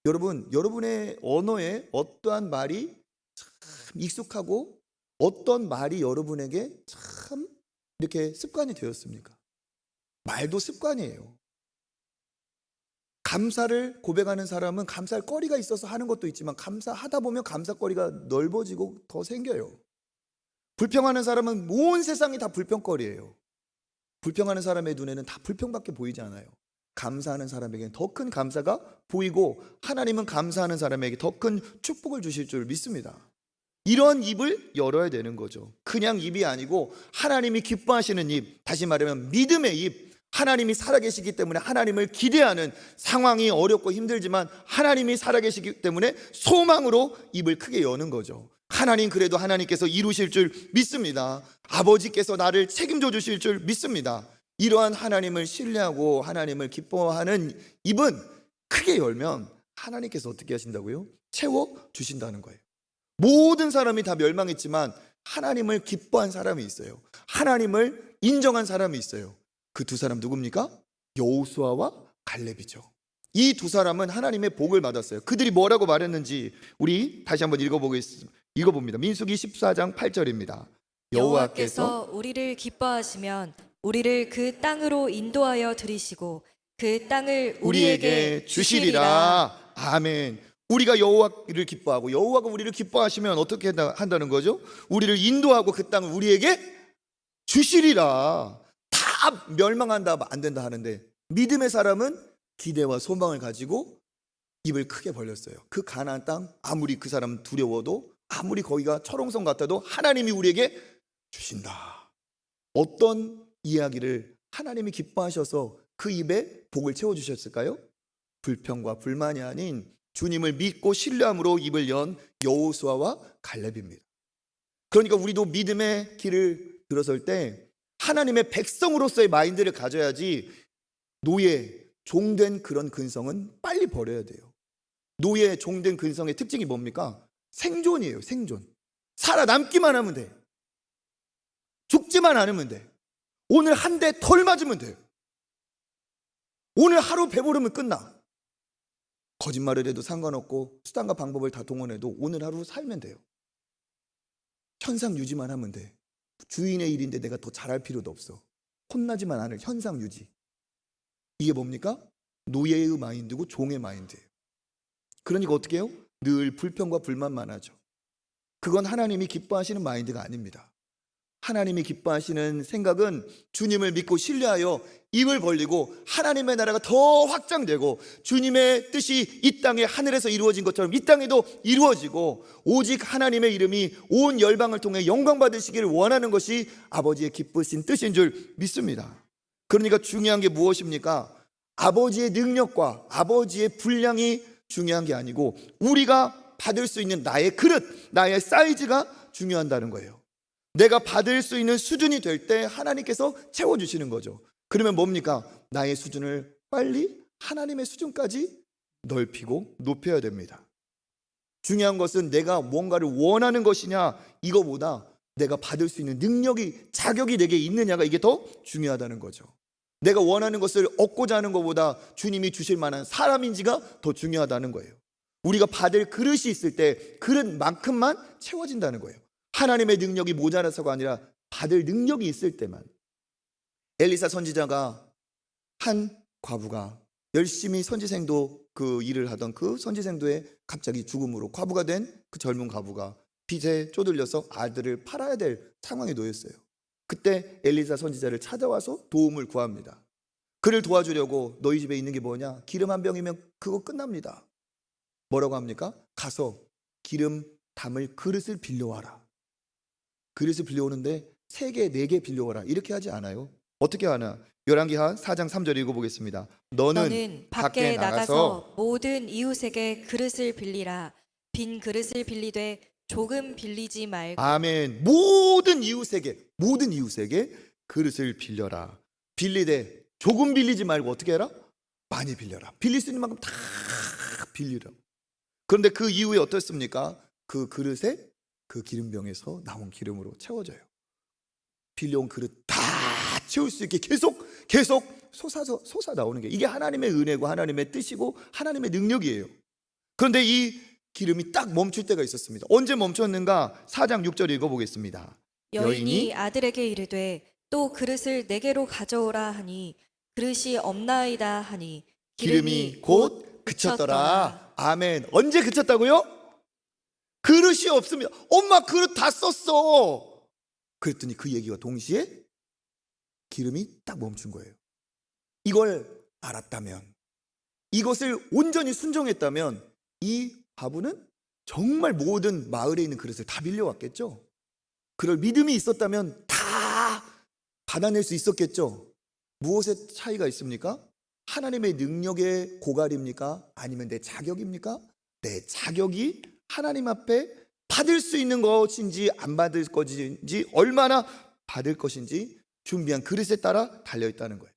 여러분, 여러분의 언어에 어떠한 말이 참 익숙하고 어떤 말이 여러분에게 참 이렇게 습관이 되었습니까? 말도 습관이에요. 감사를 고백하는 사람은 감사할 거리가 있어서 하는 것도 있지만, 감사하다 보면 감사거리가 넓어지고 더 생겨요. 불평하는 사람은 온 세상이 다 불평거리예요. 불평하는 사람의 눈에는 다 불평밖에 보이지 않아요. 감사하는 사람에게는 더 큰 감사가 보이고, 하나님은 감사하는 사람에게 더 큰 축복을 주실 줄 믿습니다. 이런 입을 열어야 되는 거죠. 그냥 입이 아니고 하나님이 기뻐하시는 입, 다시 말하면 믿음의 입, 하나님이 살아계시기 때문에 하나님을 기대하는, 상황이 어렵고 힘들지만 하나님이 살아계시기 때문에 소망으로 입을 크게 여는 거죠. 하나님, 그래도 하나님께서 이루실 줄 믿습니다. 아버지께서 나를 책임져 주실 줄 믿습니다. 이러한 하나님을 신뢰하고 하나님을 기뻐하는 입은 크게 열면 하나님께서 어떻게 하신다고요? 채워 주신다는 거예요. 모든 사람이 다 멸망했지만 하나님을 기뻐한 사람이 있어요. 하나님을 인정한 사람이 있어요. 그 두 사람 누굽니까? 여호수아와 갈렙이죠. 이 두 사람은 하나님의 복을 받았어요. 그들이 뭐라고 말했는지 우리 다시 한번 읽어봅니다. 민수기 14장 8절입니다. 여호와께서 우리를 기뻐하시면 우리를 그 땅으로 인도하여 들이시고 그 땅을 우리에게 주시리라. 아멘. 우리가 여호와를 기뻐하고 여호와가 우리를 기뻐하시면 어떻게 한다는 거죠? 우리를 인도하고 그 땅을 우리에게 주시리라. 다 멸망한다, 안 된다 하는데, 믿음의 사람은 기대와 소망을 가지고 입을 크게 벌렸어요. 그 가나안 땅, 아무리 그 사람 두려워도, 아무리 거기가 철옹성 같아도 하나님이 우리에게 주신다. 어떤 이야기를 하나님이 기뻐하셔서 그 입에 복을 채워주셨을까요? 불평과 불만이 아닌 주님을 믿고 신뢰함으로 입을 연 여호수아와 갈렙입니다. 그러니까 우리도 믿음의 길을 들어설 때 하나님의 백성으로서의 마인드를 가져야지, 노예, 종된 그런 근성은 빨리 버려야 돼요. 노예, 종된 근성의 특징이 뭡니까? 생존이에요. 생존. 살아남기만 하면 돼. 죽지만 않으면 돼. 오늘 한 대 덜 맞으면 돼요. 오늘 하루 배부르면 끝나. 거짓말을 해도 상관없고 수단과 방법을 다 동원해도 오늘 하루 살면 돼요. 현상 유지만 하면 돼. 주인의 일인데 내가 더 잘할 필요도 없어. 혼나지만 않을 현상 유지. 이게 뭡니까? 노예의 마인드고 종의 마인드예요. 그러니까 어떻게 해요? 늘 불평과 불만만 하죠. 그건 하나님이 기뻐하시는 마인드가 아닙니다. 하나님이 기뻐하시는 생각은 주님을 믿고 신뢰하여 입을 벌리고 하나님의 나라가 더 확장되고 주님의 뜻이 이 땅에 하늘에서 이루어진 것처럼 이 땅에도 이루어지고 오직 하나님의 이름이 온 열방을 통해 영광 받으시기를 원하는 것이 아버지의 기쁘신 뜻인 줄 믿습니다. 그러니까 중요한 게 무엇입니까? 아버지의 능력과 아버지의 분량이 중요한 게 아니고 우리가 받을 수 있는 나의 그릇, 나의 사이즈가 중요하다는 거예요. 내가 받을 수 있는 수준이 될 때 하나님께서 채워주시는 거죠. 그러면 뭡니까? 나의 수준을 빨리 하나님의 수준까지 넓히고 높여야 됩니다. 중요한 것은 내가 뭔가를 원하는 것이냐 이거보다 내가 받을 수 있는 능력이, 자격이 내게 있느냐가 이게 더 중요하다는 거죠. 내가 원하는 것을 얻고자 하는 것보다 주님이 주실 만한 사람인지가 더 중요하다는 거예요. 우리가 받을 그릇이 있을 때 그릇만큼만 채워진다는 거예요. 하나님의 능력이 모자라서가 아니라 받을 능력이 있을 때만. 엘리사 선지자가 한 과부가 열심히 선지생도 그 일을 하던 그 선지생도의 갑자기 죽음으로 과부가 된 그 젊은 과부가 빚에 쪼들려서 아들을 팔아야 될 상황에 놓였어요. 그때 엘리사 선지자를 찾아와서 도움을 구합니다. 그를 도와주려고 너희 집에 있는 게 뭐냐? 기름 한 병이면 그거 끝납니다. 뭐라고 합니까? 가서 기름 담을 그릇을 빌려와라. 그릇을 빌려오는데 3개, 4개 빌려와라. 이렇게 하지 않아요. 어떻게 하나? 열왕기하 4장 3절 읽어보겠습니다. 너는 밖에 나가서 모든 이웃에게 그릇을 빌리라. 빈 그릇을 빌리되 조금 빌리지 말고. 아멘. 모든 이웃에게 그릇을 빌려라. 빌리되 조금 빌리지 말고 어떻게 해라? 많이 빌려라. 빌릴 수 있는 만큼 다 빌리라. 그런데 그 이후에 어떻습니까? 그 그릇에 그 기름병에서 나온 기름으로 채워져요. 빌려온 그릇 다 채울 수 있게 계속 솟아 나오는 게 이게 하나님의 은혜고 하나님의 뜻이고 하나님의 능력이에요. 그런데 이 기름이 딱 멈출 때가 있었습니다. 언제 멈췄는가? 4장 6절 읽어보겠습니다. 여인이 아들에게 이르되 또 그릇을 4개로 가져오라 하니 그릇이 없나이다 하니 기름이 곧 그쳤더라. 아멘. 언제 그쳤다고요? 그릇이 없습니다. 엄마 그릇 다 썼어. 그랬더니 그 얘기와 동시에 기름이 딱 멈춘 거예요. 이걸 알았다면, 이것을 온전히 순종했다면 이 과부는 정말 모든 마을에 있는 그릇을 다 빌려왔겠죠. 그럴 믿음이 있었다면 다 받아낼 수 있었겠죠. 무엇의 차이가 있습니까? 하나님의 능력의 고갈입니까? 아니면 내 자격입니까? 내 자격이 하나님 앞에 받을 수 있는 것인지 안 받을 것인지 얼마나 받을 것인지 준비한 그릇에 따라 달려있다는 거예요.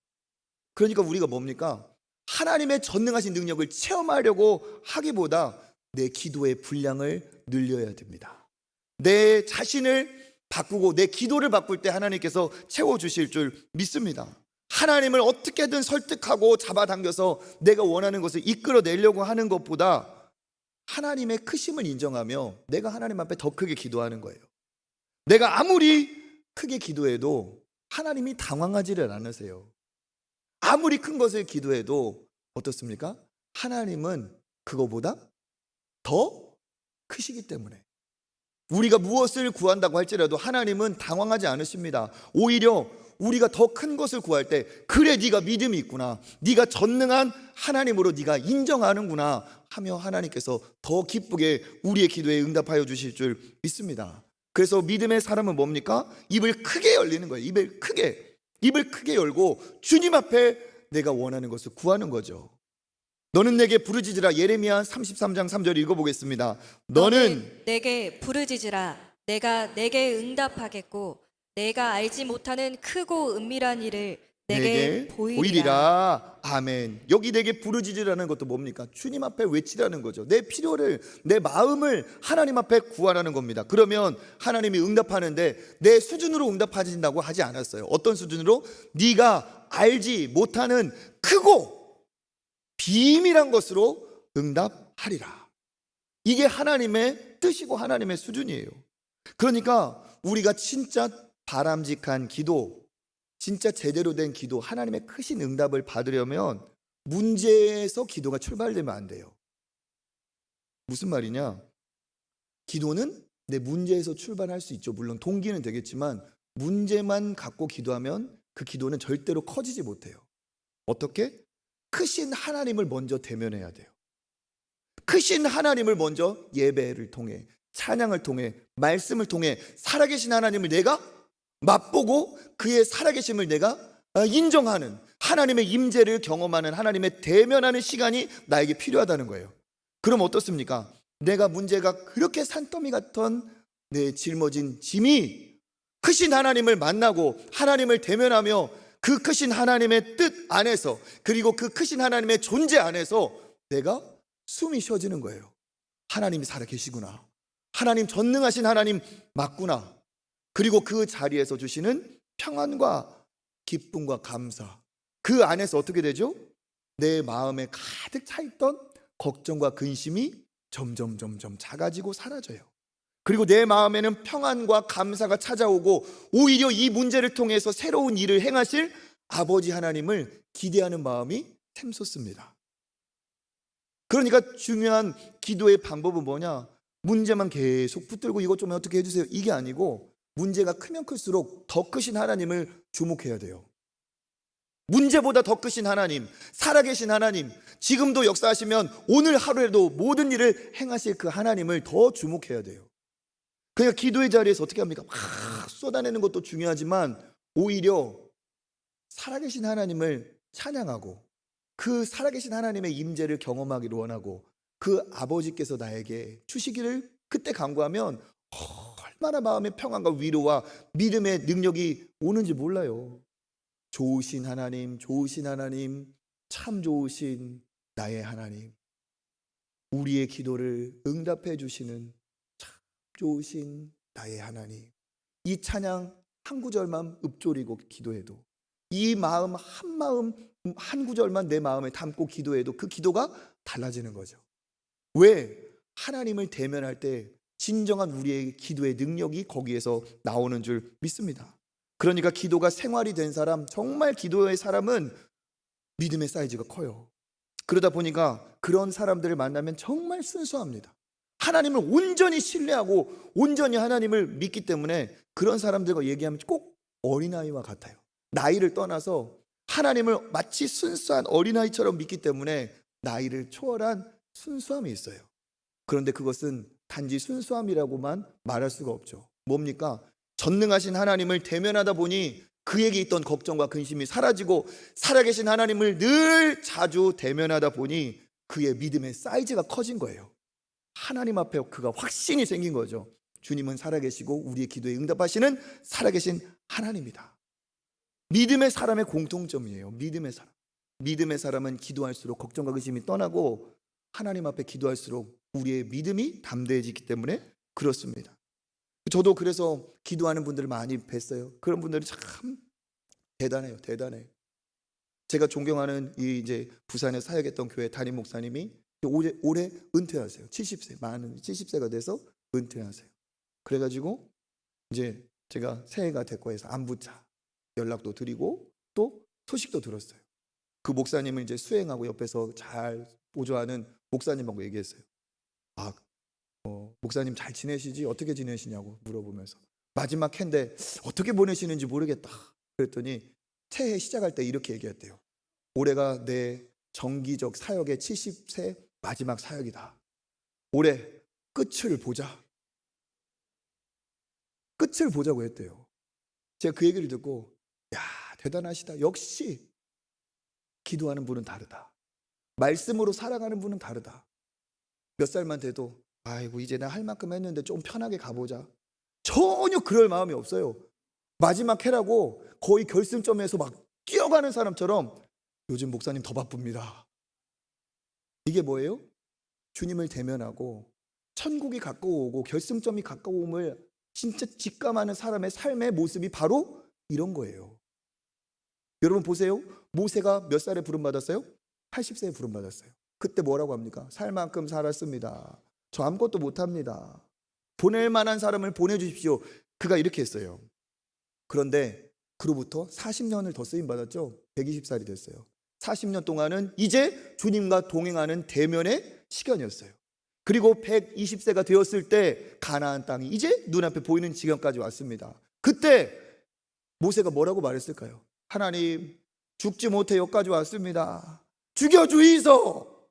그러니까 우리가 뭡니까? 하나님의 전능하신 능력을 체험하려고 하기보다 내 기도의 분량을 늘려야 됩니다. 내 자신을 바꾸고 내 기도를 바꿀 때 하나님께서 채워주실 줄 믿습니다. 하나님을 어떻게든 설득하고 잡아당겨서 내가 원하는 것을 이끌어내려고 하는 것보다 하나님의 크심을 인정하며 내가 하나님 앞에 더 크게 기도하는 거예요. 내가 아무리 크게 기도해도 하나님이 당황하지를 않으세요. 아무리 큰 것을 기도해도 어떻습니까? 하나님은 그거보다 더 크시기 때문에 우리가 무엇을 구한다고 할지라도 하나님은 당황하지 않으십니다. 오히려 우리가 더 큰 것을 구할 때 그래 네가 믿음이 있구나, 네가 전능한 하나님으로 네가 인정하는구나 하며 하나님께서 더 기쁘게 우리의 기도에 응답하여 주실 줄 믿습니다. 그래서 믿음의 사람은 뭡니까? 입을 크게 열리는 거예요. 입을 크게 열고 주님 앞에 내가 원하는 것을 구하는 거죠. 너는 내게 부르짖으라. 예레미야 33장 3절 읽어보겠습니다. 너는 내게 부르짖으라. 내가 내게 응답하겠고 내가 알지 못하는 크고 은밀한 일을 내게 보이리라. 아멘. 여기 내게 부르짖으라는 것도 뭡니까? 주님 앞에 외치라는 거죠. 내 필요를, 내 마음을 하나님 앞에 구하라는 겁니다. 그러면 하나님이 응답하는데 내 수준으로 응답하신다고 하지 않았어요. 어떤 수준으로? 네가 알지 못하는 크고 비밀한 것으로 응답하리라. 이게 하나님의 뜻이고 하나님의 수준이에요. 그러니까 우리가 진짜 바람직한 기도, 진짜 제대로 된 기도, 하나님의 크신 응답을 받으려면 문제에서 기도가 출발되면 안 돼요. 무슨 말이냐? 기도는 내 문제에서 출발할 수 있죠. 물론 동기는 되겠지만 문제만 갖고 기도하면 그 기도는 절대로 커지지 못해요. 어떻게? 크신 하나님을 먼저 대면해야 돼요. 크신 하나님을 먼저 예배를 통해, 찬양을 통해, 말씀을 통해 살아계신 하나님을 내가 맛보고 그의 살아계심을 내가 인정하는, 하나님의 임재를 경험하는, 하나님의 대면하는 시간이 나에게 필요하다는 거예요. 그럼 어떻습니까? 내가 문제가 그렇게 산더미 같던 내 짊어진 짐이 크신 하나님을 만나고 하나님을 대면하며 그 크신 하나님의 뜻 안에서, 그리고 그 크신 하나님의 존재 안에서 내가 숨이 쉬어지는 거예요. 하나님이 살아계시구나, 하나님 전능하신 하나님 맞구나. 그리고 그 자리에서 주시는 평안과 기쁨과 감사, 그 안에서 어떻게 되죠? 내 마음에 가득 차있던 걱정과 근심이 점점 작아지고 사라져요. 그리고 내 마음에는 평안과 감사가 찾아오고 오히려 이 문제를 통해서 새로운 일을 행하실 아버지 하나님을 기대하는 마음이 샘솟습니다. 그러니까 중요한 기도의 방법은 뭐냐? 문제만 계속 붙들고 이것 좀 어떻게 해주세요, 이게 아니고 문제가 크면 클수록 더 크신 하나님을 주목해야 돼요. 문제보다 더 크신 하나님, 살아계신 하나님, 지금도 역사하시면 오늘 하루에도 모든 일을 행하실 그 하나님을 더 주목해야 돼요. 그러니까 기도의 자리에서 어떻게 합니까? 막 쏟아내는 것도 중요하지만 오히려 살아계신 하나님을 찬양하고 그 살아계신 하나님의 임재를 경험하기를 원하고 그 아버지께서 나에게 주시기를 그때 간구하면 얼마나 마음의 평안과 위로와 믿음의 능력이 오는지 몰라요. 좋으신 하나님, 좋으신 하나님, 참 좋으신 나의 하나님, 우리의 기도를 응답해 주시는 참 좋으신 나의 하나님. 이 찬양 한 구절만 읊조리고 기도해도, 이 마음 한 구절만 내 마음에 담고 기도해도 그 기도가 달라지는 거죠. 왜? 하나님을 대면할 때 진정한 우리의 기도의 능력이 거기에서 나오는 줄 믿습니다. 그러니까 기도가 생활이 된 사람, 정말 기도의 사람은 믿음의 사이즈가 커요. 그러다 보니까 그런 사람들을 만나면 정말 순수합니다. 하나님을 온전히 신뢰하고 온전히 하나님을 믿기 때문에 그런 사람들과 얘기하면 꼭 어린아이와 같아요. 나이를 떠나서 하나님을 마치 순수한 어린아이처럼 믿기 때문에 나이를 초월한 순수함이 있어요. 그런데 그것은 단지 순수함이라고만 말할 수가 없죠. 뭡니까? 전능하신 하나님을 대면하다 보니 그에게 있던 걱정과 근심이 사라지고 살아계신 하나님을 늘 자주 대면하다 보니 그의 믿음의 사이즈가 커진 거예요. 하나님 앞에 그가 확신이 생긴 거죠. 주님은 살아계시고 우리의 기도에 응답하시는 살아계신 하나님이다. 믿음의 사람의 공통점이에요. 믿음의 사람은 기도할수록 걱정과 근심이 떠나고 하나님 앞에 기도할수록 우리의 믿음이 담대해지기 때문에 그렇습니다. 저도 그래서 기도하는 분들을 많이 뵀어요. 그런 분들이 참 대단해요. 제가 존경하는 이제 부산에 사역했던 교회 담임 목사님이 올해 은퇴하세요. 70세, 많은 70세가 돼서 은퇴하세요. 그래가지고 이제 제가 새해가 됐고 해서 안부차 연락도 드리고 또 소식도 들었어요. 그 목사님을 이제 수행하고 옆에서 잘 보조하는 목사님하고 얘기했어요. 목사님 잘 지내시지? 어떻게 지내시냐고 물어보면서 마지막 해인데 어떻게 보내시는지 모르겠다. 그랬더니 새해 시작할 때 이렇게 얘기했대요. 올해가 내 정기적 사역의 70세 마지막 사역이다. 올해 끝을 보자고 했대요. 제가 그 얘기를 듣고 야, 대단하시다. 역시 기도하는 분은 다르다. 말씀으로 살아가는 분은 다르다. 몇 살만 돼도 아이고 이제 나 할 만큼 했는데 좀 편하게 가보자. 전혀 그럴 마음이 없어요. 마지막 해라고 거의 결승점에서 막 뛰어가는 사람처럼 요즘 목사님 더 바쁩니다. 이게 뭐예요? 주님을 대면하고 천국이 가까워오고 결승점이 가까워옴을 진짜 직감하는 사람의 삶의 모습이 바로 이런 거예요. 여러분 보세요. 모세가 몇 살에 부름받았어요? 80세에 부름받았어요. 그때 뭐라고 합니까? 살 만큼 살았습니다. 저 아무것도 못합니다. 보낼 만한 사람을 보내주십시오. 그가 이렇게 했어요. 그런데 그로부터 40년을 더 쓰임 받았죠. 120살이 됐어요. 40년 동안은 이제 주님과 동행하는 대면의 시간이었어요. 그리고 120세가 되었을 때 가나안 땅이 이제 눈앞에 보이는 지경까지 왔습니다. 그때 모세가 뭐라고 말했을까요? 하나님, 죽지 못해 여기까지 왔습니다. 죽여주이소!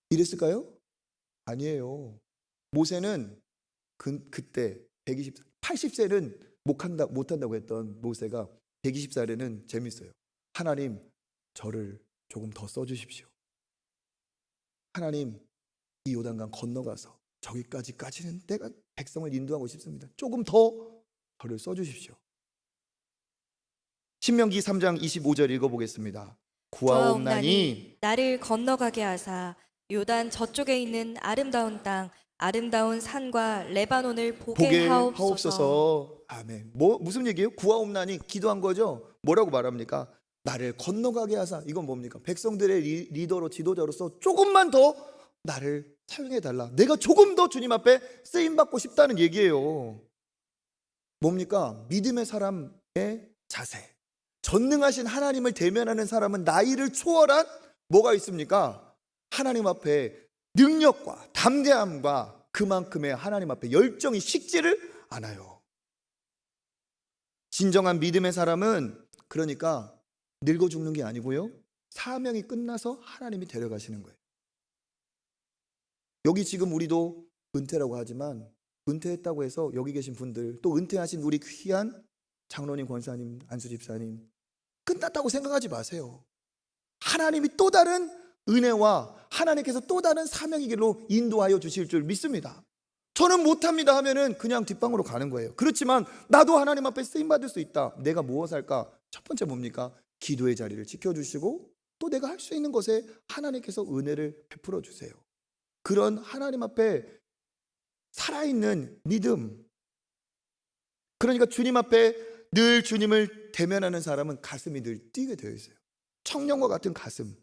이랬을까요? 아니에요. 모세는 그때 80세는 못한다고 했던 모세가 120살에는 재밌어요. 하나님, 저를 조금 더 써주십시오. 하나님, 이 요단강 건너가서 저기까지는 내가 백성을 인도하고 싶습니다. 조금 더 저를 써주십시오. 신명기 3장 25절 읽어보겠습니다. 구하옵나니 나를 건너가게 하사 요단 저쪽에 있는 아름다운 땅 아름다운 산과 레바논을 보게 하옵소서. 아멘. 무슨 얘기예요? 구하옵나니 기도한 거죠. 뭐라고 말합니까? 나를 건너가게 하사. 이건 뭡니까? 백성들의 리더로 지도자로서 조금만 더 나를 사용해 달라. 내가 조금 더 주님 앞에 쓰임 받고 싶다는 얘기예요. 뭡니까? 믿음의 사람의 자세. 전능하신 하나님을 대면하는 사람은 나이를 초월한 뭐가 있습니까? 하나님 앞에 능력과 담대함과 그만큼의 하나님 앞에 열정이 식지를 않아요. 진정한 믿음의 사람은 그러니까 늙어 죽는 게 아니고요, 사명이 끝나서 하나님이 데려가시는 거예요. 여기 지금 우리도 은퇴라고 하지만 은퇴했다고 해서 여기 계신 분들, 또 은퇴하신 우리 귀한 장로님, 권사님, 안수 집사님, 끝났다고 생각하지 마세요. 하나님이 또 다른 은혜와 하나님께서 또 다른 사명의 길로 인도하여 주실 줄 믿습니다. 저는 못합니다 하면은 그냥 뒷방으로 가는 거예요. 그렇지만 나도 하나님 앞에 쓰임받을 수 있다. 내가 무엇을 할까? 첫 번째 뭡니까? 기도의 자리를 지켜주시고 또 내가 할 수 있는 것에 하나님께서 은혜를 베풀어 주세요. 그런 하나님 앞에 살아있는 믿음, 그러니까 주님 앞에 늘 주님을 대면하는 사람은 가슴이 늘 뛰게 되어 있어요. 청년과 같은 가슴,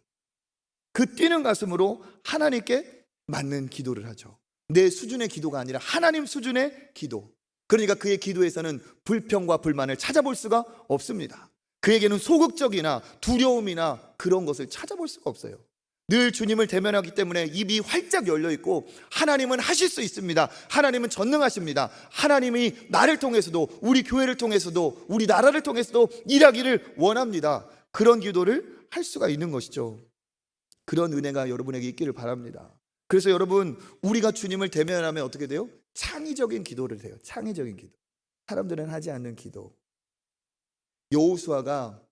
그 뛰는 가슴으로 하나님께 맞는 기도를 하죠. 내 수준의 기도가 아니라 하나님 수준의 기도. 그러니까 그의 기도에서는 불평과 불만을 찾아볼 수가 없습니다. 그에게는 소극적이나 두려움이나 그런 것을 찾아볼 수가 없어요. 늘 주님을 대면하기 때문에 입이 활짝 열려 있고, 하나님은 하실 수 있습니다. 하나님은 전능하십니다. 하나님이 나를 통해서도, 우리 교회를 통해서도, 우리 나라를 통해서도 일하기를 원합니다. 그런 기도를 할 수가 있는 것이죠. 그런 은혜가 여러분에게 있기를 바랍니다. 그래서 여러분, 우리가 주님을 대면하면 어떻게 돼요? 창의적인 기도를 해요. 창의적인 기도. 사람들은 하지 않는 기도. 여호수아가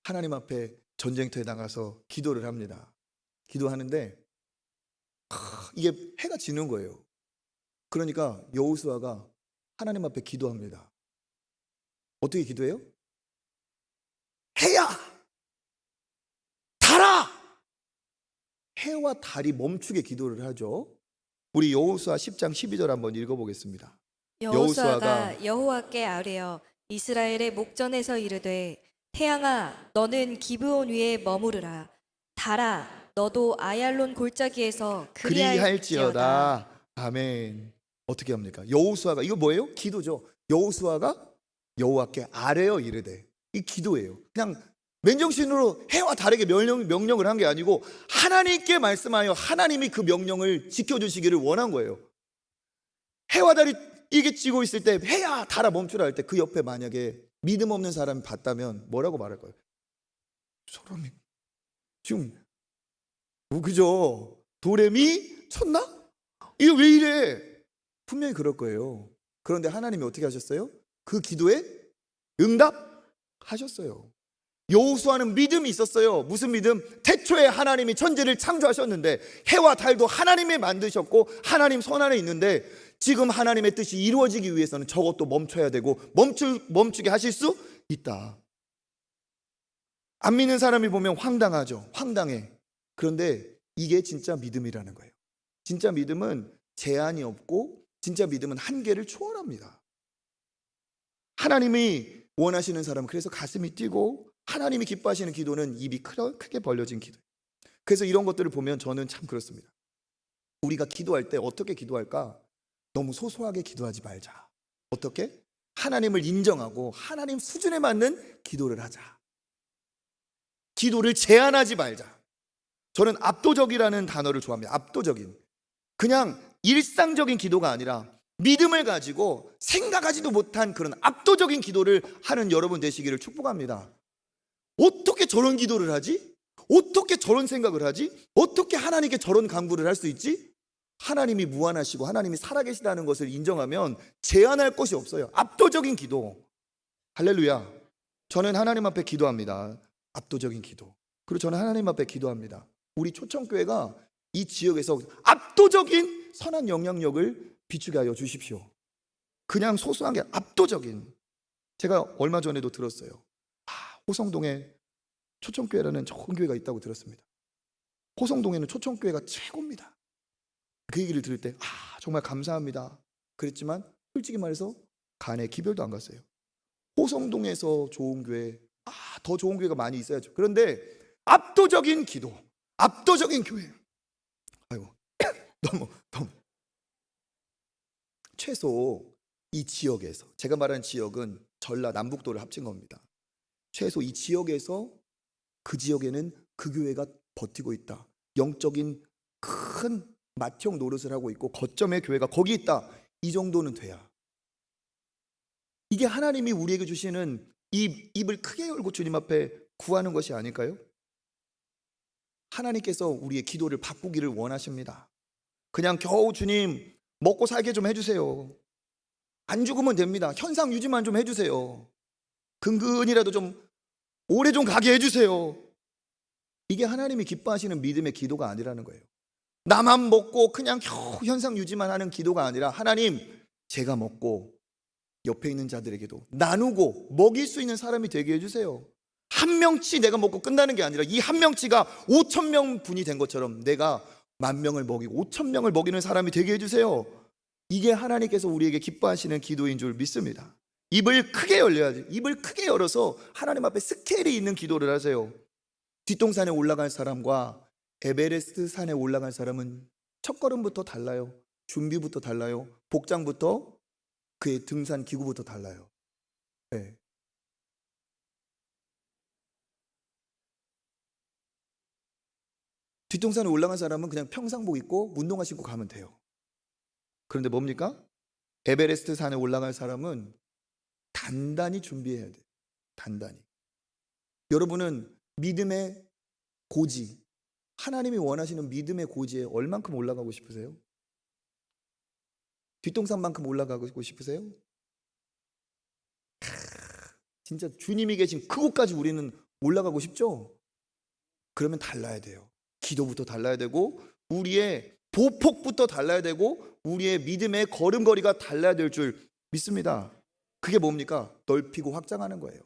하나님 앞에 전쟁터에 나가서 기도를 합니다. 기도하는데 이게 해가 지는 거예요. 그러니까 여호수아가 하나님 앞에 기도합니다. 어떻게 기도해요? 해야! 달아! 해와 달이 멈추게 기도를 하죠. 우리 여호수아 10장 12절 한번 읽어보겠습니다. 여호수아가 여호와께 아뢰어 이스라엘의 목전에서 이르되 태양아 너는 기브온 위에 머무르라. 달아 너도 아얄론 골짜기에서 그리할지어다. 아멘. 어떻게 합니까? 여호수아가, 이거 뭐예요? 기도죠. 여호수아가 여호와께 아뢰어 이르되, 이 기도예요. 그냥 맨정신으로 해와 달에게 명령을 한 게 아니고 하나님께 말씀하여 하나님이 그 명령을 지켜주시기를 원한 거예요. 해와 달이 이게 찌고 있을 때 해야 달아 멈추라 할 때 그 옆에 만약에 믿음 없는 사람이 봤다면 뭐라고 말할 거예요? 사람이 지금 그죠? 도레미 쳤나? 이거 왜 이래? 분명히 그럴 거예요. 그런데 하나님이 어떻게 하셨어요? 그 기도에 응답하셨어요. 여호수아는 믿음이 있었어요. 무슨 믿음? 태초에 하나님이 천지를 창조하셨는데 해와 달도 하나님이 만드셨고 하나님 손 안에 있는데, 지금 하나님의 뜻이 이루어지기 위해서는 저것도 멈춰야 되고 멈추게 하실 수 있다. 안 믿는 사람이 보면 황당하죠. 황당해. 그런데 이게 진짜 믿음이라는 거예요. 진짜 믿음은 제한이 없고 진짜 믿음은 한계를 초월합니다. 하나님이 원하시는 사람은 그래서 가슴이 뛰고, 하나님이 기뻐하시는 기도는 입이 크게 벌려진 기도. 그래서 이런 것들을 보면 저는 참 그렇습니다. 우리가 기도할 때 어떻게 기도할까? 너무 소소하게 기도하지 말자. 어떻게? 하나님을 인정하고 하나님 수준에 맞는 기도를 하자. 기도를 제한하지 말자. 저는 압도적이라는 단어를 좋아합니다. 압도적인. 그냥 일상적인 기도가 아니라 믿음을 가지고 생각하지도 못한 그런 압도적인 기도를 하는 여러분 되시기를 축복합니다. 어떻게 저런 기도를 하지? 어떻게 저런 생각을 하지? 어떻게 하나님께 저런 간구를 할 수 있지? 하나님이 무한하시고 하나님이 살아계시다는 것을 인정하면 제한할 것이 없어요. 압도적인 기도. 할렐루야. 저는 하나님 앞에 기도합니다. 압도적인 기도. 그리고 저는 하나님 앞에 기도합니다. 우리 초청교회가 이 지역에서 압도적인 선한 영향력을 비추게 하여 주십시오. 그냥 소소한 게 압도적인. 제가 얼마 전에도 들었어요. 호성동에 초청교회라는 좋은 교회가 있다고 들었습니다. 호성동에는 초청교회가 최고입니다. 그 얘기를 들을 때 정말 감사합니다 그랬지만 솔직히 말해서 간에 기별도 안 갔어요. 호성동에서 좋은 교회, 더 좋은 교회가 많이 있어야죠. 그런데 압도적인 기도, 압도적인 교회. 아이고 너무 최소 이 지역에서, 제가 말하는 지역은 전라 남북도를 합친 겁니다. 최소 이 지역에서 그 지역에는 그 교회가 버티고 있다. 영적인 큰 맏형 노릇을 하고 있고 거점의 교회가 거기 있다. 이 정도는 돼야. 이게 하나님이 우리에게 주시는 입을 크게 열고 주님 앞에 구하는 것이 아닐까요? 하나님께서 우리의 기도를 바꾸기를 원하십니다. 그냥 겨우 주님 먹고 살게 좀 해주세요. 안 죽으면 됩니다. 현상 유지만 좀 해주세요. 근근이라도 좀 오래 좀 가게 해주세요. 이게 하나님이 기뻐하시는 믿음의 기도가 아니라는 거예요. 나만 먹고 그냥 겨우 현상 유지만 하는 기도가 아니라 하나님, 제가 먹고 옆에 있는 자들에게도 나누고 먹일 수 있는 사람이 되게 해주세요. 한 명치 내가 먹고 끝나는 게 아니라 이 한 명치가 5,000명 분이 된 것처럼 내가 10,000명을 먹이고 5,000명을 먹이는 사람이 되게 해주세요. 이게 하나님께서 우리에게 기뻐하시는 기도인 줄 믿습니다. 입을 크게 열려야지. 입을 크게 열어서 하나님 앞에 스케일이 있는 기도를 하세요. 뒷동산에 올라갈 사람과 에베레스트 산에 올라갈 사람은 첫걸음부터 달라요. 준비부터 달라요. 복장부터, 그의 등산 기구부터 달라요. 네. 뒷동산에 올라간 사람은 그냥 평상복 입고 운동화 신고 가면 돼요. 그런데 뭡니까? 에베레스트 산에 올라갈 사람은 단단히 준비해야 돼요. 단단히. 여러분은 믿음의 고지, 하나님이 원하시는 믿음의 고지에 얼만큼 올라가고 싶으세요? 뒷동산만큼 올라가고 싶으세요? 진짜 주님이 계신 그곳까지 우리는 올라가고 싶죠? 그러면 달라야 돼요. 기도부터 달라야 되고 우리의 보폭부터 달라야 되고 우리의 믿음의 걸음걸이가 달라야 될 줄 믿습니다. 그게 뭡니까? 넓히고 확장하는 거예요.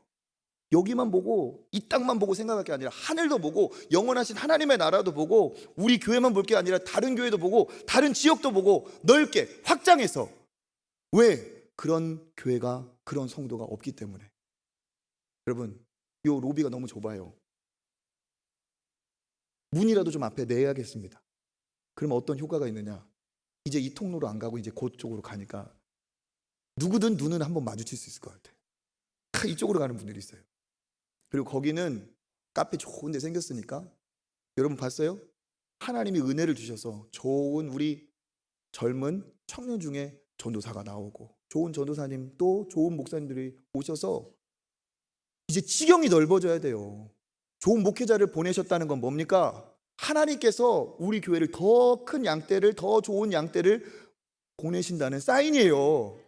여기만 보고 이 땅만 보고 생각할 게 아니라 하늘도 보고 영원하신 하나님의 나라도 보고 우리 교회만 볼 게 아니라 다른 교회도 보고 다른 지역도 보고 넓게 확장해서. 왜? 그런 교회가, 그런 성도가 없기 때문에. 여러분, 요 로비가 너무 좁아요. 문이라도 좀 앞에 내야겠습니다. 그러면 어떤 효과가 있느냐? 이제 이 통로로 안 가고 이제 그쪽으로 가니까 누구든 눈은 한번 마주칠 수 있을 것 같아요. 이쪽으로 가는 분들이 있어요. 그리고 거기는 카페 좋은 데 생겼으니까, 여러분 봤어요? 하나님이 은혜를 주셔서 좋은 우리 젊은 청년 중에 전도사가 나오고 좋은 전도사님 또 좋은 목사님들이 오셔서 이제 지경이 넓어져야 돼요. 좋은 목회자를 보내셨다는 건 뭡니까? 하나님께서 우리 교회를 더 큰 양떼를, 더 좋은 양떼를 보내신다는 사인이에요.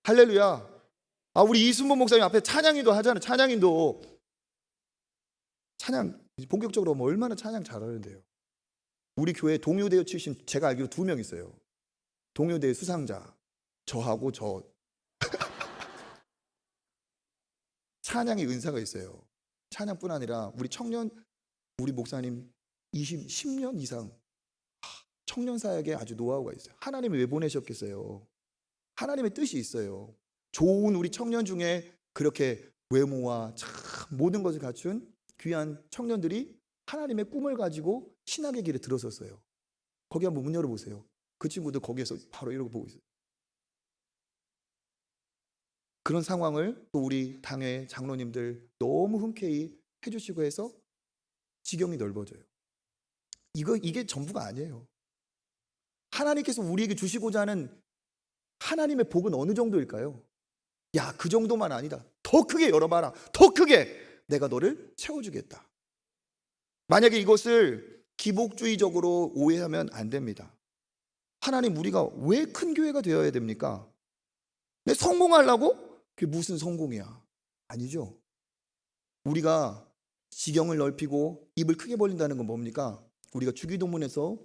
할렐루야. 우리 이순보 목사님 앞에 찬양인도 하잖아요. 찬양인도. 찬양 본격적으로 하면 얼마나 찬양 잘하는데요. 우리 교회 동요대회 출신 제가 알기로 2명 있어요. 동요대회 수상자. 저하고 저. 찬양의 은사가 있어요. 찬양뿐 아니라 우리 청년, 우리 목사님 10년 이상 청년 사역에 아주 노하우가 있어요. 하나님이 왜 보내셨겠어요? 하나님의 뜻이 있어요. 좋은 우리 청년 중에 그렇게 외모와 참 모든 것을 갖춘 귀한 청년들이 하나님의 꿈을 가지고 신학의 길에 들어섰어요. 거기 한번 문 열어보세요. 그 친구들 거기에서 바로 이러고 보고 있어요. 그런 상황을 또 우리 당회 장로님들 너무 흔쾌히 해주시고 해서 지경이 넓어져요. 이게 전부가 아니에요. 하나님께서 우리에게 주시고자 하는 하나님의 복은 어느 정도일까요? 야, 그 정도만 아니다. 더 크게 열어봐라. 더 크게 내가 너를 채워주겠다. 만약에 이것을 기복주의적으로 오해하면 안 됩니다. 하나님, 우리가 왜 큰 교회가 되어야 됩니까? 내 성공하려고? 그게 무슨 성공이야? 아니죠. 우리가 지경을 넓히고 입을 크게 벌린다는 건 뭡니까? 우리가 주기도문에서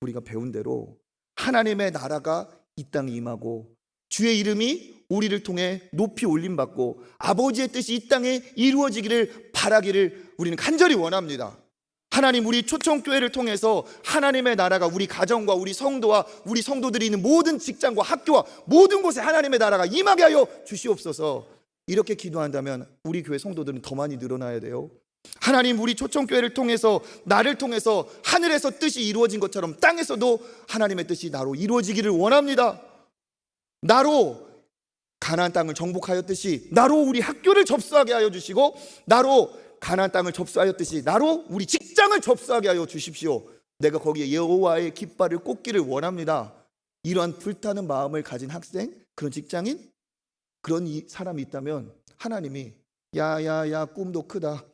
우리가 배운 대로 하나님의 나라가 이 땅에 임하고 주의 이름이 우리를 통해 높이 올림받고 아버지의 뜻이 이 땅에 이루어지기를 바라기를 우리는 간절히 원합니다. 하나님, 우리 초청교회를 통해서 하나님의 나라가 우리 가정과 우리 성도와 우리 성도들이 있는 모든 직장과 학교와 모든 곳에 하나님의 나라가 임하게 하여 주시옵소서. 이렇게 기도한다면 우리 교회 성도들은 더 많이 늘어나야 돼요. 하나님, 우리 초청교회를 통해서 나를 통해서 하늘에서 뜻이 이루어진 것처럼 땅에서도 하나님의 뜻이 나로 이루어지기를 원합니다. 나로 가나안 땅을 정복하였듯이 나로 우리 학교를 접수하게 하여 주시고 나로 가나안 땅을 접수하였듯이 나로 우리 직장을 접수하게 하여 주십시오. 내가 거기에 여호와의 깃발을 꽂기를 원합니다. 이러한 불타는 마음을 가진 학생, 그런 직장인, 그런 사람이 있다면 하나님이 야야야 꿈도 크다,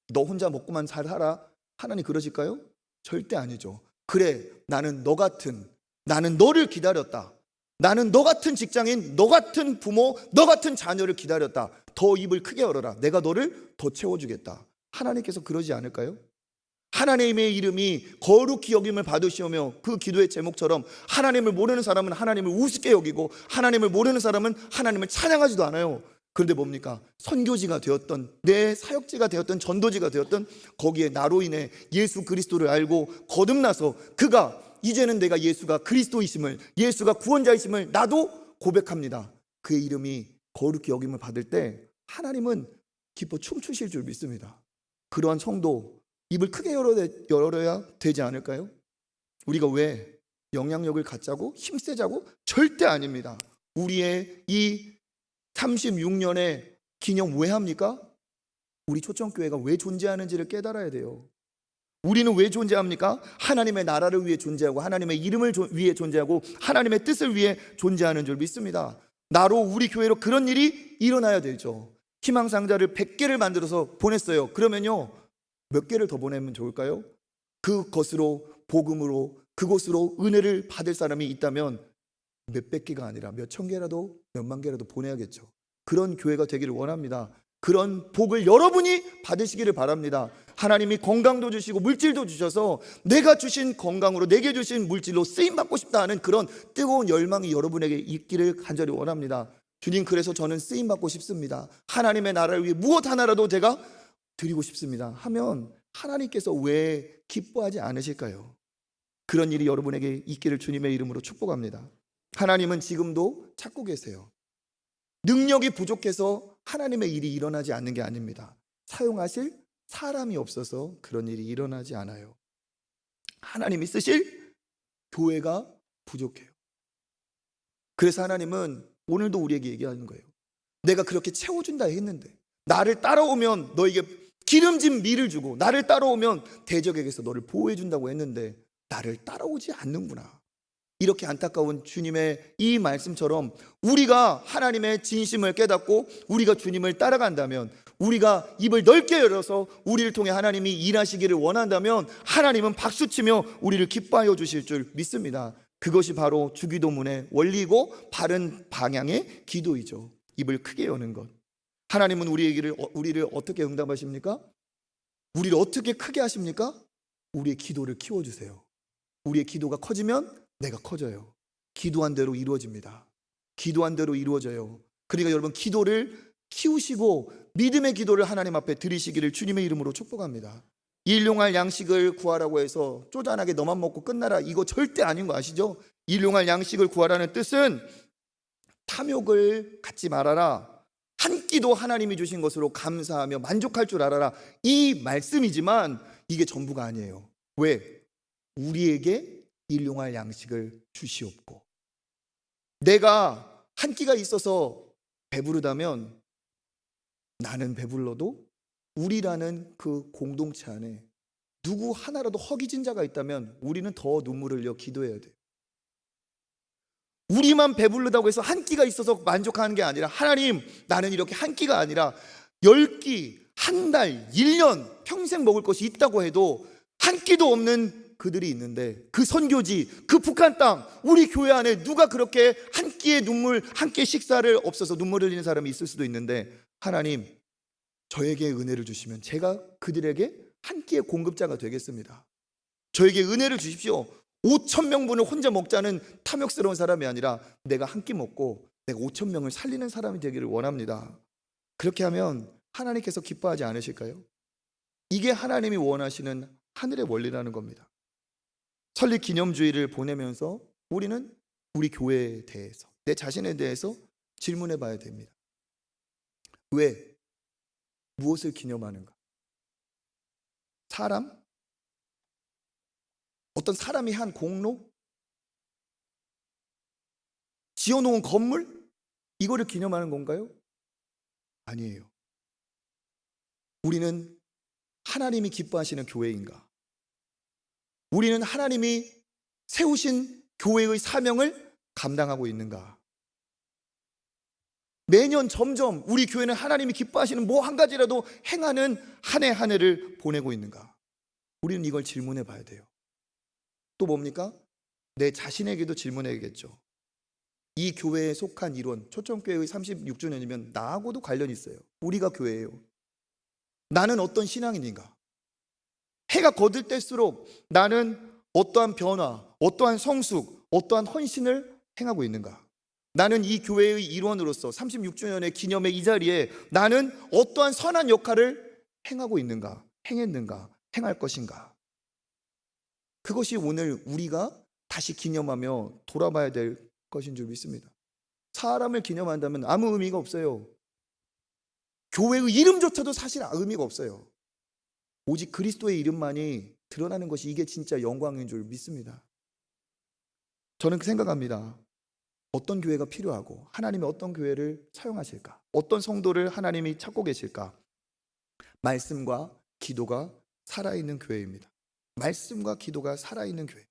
너 혼자 먹고만 살아라, 하나님 그러실까요? 절대 아니죠. 그래, 나는 너를 기다렸다. 나는 너 같은 직장인, 너 같은 부모, 너 같은 자녀를 기다렸다. 더 입을 크게 열어라. 내가 너를 더 채워주겠다. 하나님께서 그러지 않을까요? 하나님의 이름이 거룩히 여김을 받으시오며 그 기도의 제목처럼 하나님을 모르는 사람은 하나님을 우습게 여기고 하나님을 모르는 사람은 하나님을 찬양하지도 않아요. 그런데 뭡니까? 선교지가 되었던, 내 사역지가 되었던, 전도지가 되었던 거기에 나로 인해 예수 그리스도를 알고 거듭나서 그가 이제는 내가 예수가 그리스도이심을, 예수가 구원자이심을 나도 고백합니다. 그의 이름이 거룩히 여김을 받을 때 하나님은 기뻐 춤추실 줄 믿습니다. 그러한 성도 입을 크게 열어야 되지 않을까요? 우리가 왜 영향력을 갖자고 힘세자고? 절대 아닙니다. 우리의 이 36년의 기념 왜 합니까? 우리 초청교회가 왜 존재하는지를 깨달아야 돼요. 우리는 왜 존재합니까? 하나님의 나라를 위해 존재하고 하나님의 이름을 위해 존재하고 하나님의 뜻을 위해 존재하는 줄 믿습니다. 나로 우리 교회로 그런 일이 일어나야 되죠. 희망상자를 100개를 만들어서 보냈어요. 그러면요, 몇 개를 더 보내면 좋을까요? 그것으로 복음으로 그곳으로 은혜를 받을 사람이 있다면 몇백 개가 아니라 몇천 개라도 몇만 개라도 보내야겠죠. 그런 교회가 되기를 원합니다. 그런 복을 여러분이 받으시기를 바랍니다. 하나님이 건강도 주시고 물질도 주셔서 내가 주신 건강으로 내게 주신 물질로 쓰임받고 싶다 하는 그런 뜨거운 열망이 여러분에게 있기를 간절히 원합니다. 주님, 그래서 저는 쓰임받고 싶습니다. 하나님의 나라를 위해 무엇 하나라도 제가 드리고 싶습니다 하면 하나님께서 왜 기뻐하지 않으실까요? 그런 일이 여러분에게 있기를 주님의 이름으로 축복합니다. 하나님은 지금도 찾고 계세요. 능력이 부족해서 하나님의 일이 일어나지 않는 게 아닙니다. 사용하실 사람이 없어서 그런 일이 일어나지 않아요. 하나님이 쓰실 교회가 부족해요. 그래서 하나님은 오늘도 우리에게 얘기하는 거예요. 내가 그렇게 채워준다 했는데, 나를 따라오면 너에게 기름진 밀을 주고 나를 따라오면 대적에게서 너를 보호해준다고 했는데 나를 따라오지 않는구나. 이렇게 안타까운 주님의 이 말씀처럼 우리가 하나님의 진심을 깨닫고 우리가 주님을 따라간다면, 우리가 입을 넓게 열어서 우리를 통해 하나님이 일하시기를 원한다면 하나님은 박수치며 우리를 기뻐하여 주실 줄 믿습니다. 그것이 바로 주기도문의 원리이고 바른 방향의 기도이죠. 입을 크게 여는 것. 하나님은 우리를 어떻게 응답하십니까? 우리를 어떻게 크게 하십니까? 우리의 기도를 키워주세요. 우리의 기도가 커지면 내가 커져요. 기도한 대로 이루어집니다. 기도한 대로 이루어져요. 그러니까 여러분, 기도를 키우시고 믿음의 기도를 하나님 앞에 드리시기를 주님의 이름으로 축복합니다. 일용할 양식을 구하라고 해서 쪼잔하게 너만 먹고 끝나라, 이거 절대 아닌 거 아시죠? 일용할 양식을 구하라는 뜻은 탐욕을 갖지 말아라, 한 끼도 하나님이 주신 것으로 감사하며 만족할 줄 알아라, 이 말씀이지만 이게 전부가 아니에요. 왜? 우리에게 일용할 양식을 주시옵고, 내가 한 끼가 있어서 배부르다면 나는 배불러도 우리라는 그 공동체 안에 누구 하나라도 허기진 자가 있다면 우리는 더 눈물을 흘려 기도해야 돼요. 우리만 배부르다고 해서 한 끼가 있어서 만족하는 게 아니라, 하나님, 나는 이렇게 한 끼가 아니라 10끼, 한 달, 1년, 평생 먹을 것이 있다고 해도 한 끼도 없는 그들이 있는데, 그 선교지, 그 북한 땅, 우리 교회 안에 누가 그렇게 한 끼의 눈물, 한 끼의 식사를 없어서 눈물 흘리는 사람이 있을 수도 있는데, 하나님, 저에게 은혜를 주시면 제가 그들에게 한 끼의 공급자가 되겠습니다. 저에게 은혜를 주십시오. 5,000명분을 혼자 먹자는 탐욕스러운 사람이 아니라 내가 한 끼 먹고 내가 5,000명을 살리는 사람이 되기를 원합니다. 그렇게 하면 하나님께서 기뻐하지 않으실까요? 이게 하나님이 원하시는 하늘의 원리라는 겁니다. 설립 기념주의를 보내면서 우리는 우리 교회에 대해서, 내 자신에 대해서 질문해 봐야 됩니다. 왜? 무엇을 기념하는가? 사람? 어떤 사람이 한 공로? 지어놓은 건물? 이거를 기념하는 건가요? 아니에요. 우리는 하나님이 기뻐하시는 교회인가? 우리는 하나님이 세우신 교회의 사명을 감당하고 있는가? 매년 점점 우리 교회는 하나님이 기뻐하시는 뭐 한 가지라도 행하는 한 해 한 해를 보내고 있는가? 우리는 이걸 질문해 봐야 돼요. 또 뭡니까? 내 자신에게도 질문해야겠죠. 이 교회에 속한 일원, 초청교회의 36주년이면 나하고도 관련이 있어요. 우리가 교회예요. 나는 어떤 신앙인인가? 해가 거들 때일수록 나는 어떠한 변화, 어떠한 성숙, 어떠한 헌신을 행하고 있는가? 나는 이 교회의 일원으로서 36주년의 기념의 이 자리에 나는 어떠한 선한 역할을 행하고 있는가? 행했는가? 행할 것인가? 그것이 오늘 우리가 다시 기념하며 돌아봐야 될 것인 줄 믿습니다. 사람을 기념한다면 아무 의미가 없어요. 교회의 이름조차도 사실 의미가 없어요. 오직 그리스도의 이름만이 드러나는 것이 이게 진짜 영광인 줄 믿습니다. 저는 생각합니다. 어떤 교회가 필요하고 하나님이 어떤 교회를 사용하실까? 어떤 성도를 하나님이 찾고 계실까? 말씀과 기도가 살아있는 교회입니다. 말씀과 기도가 살아있는 교회.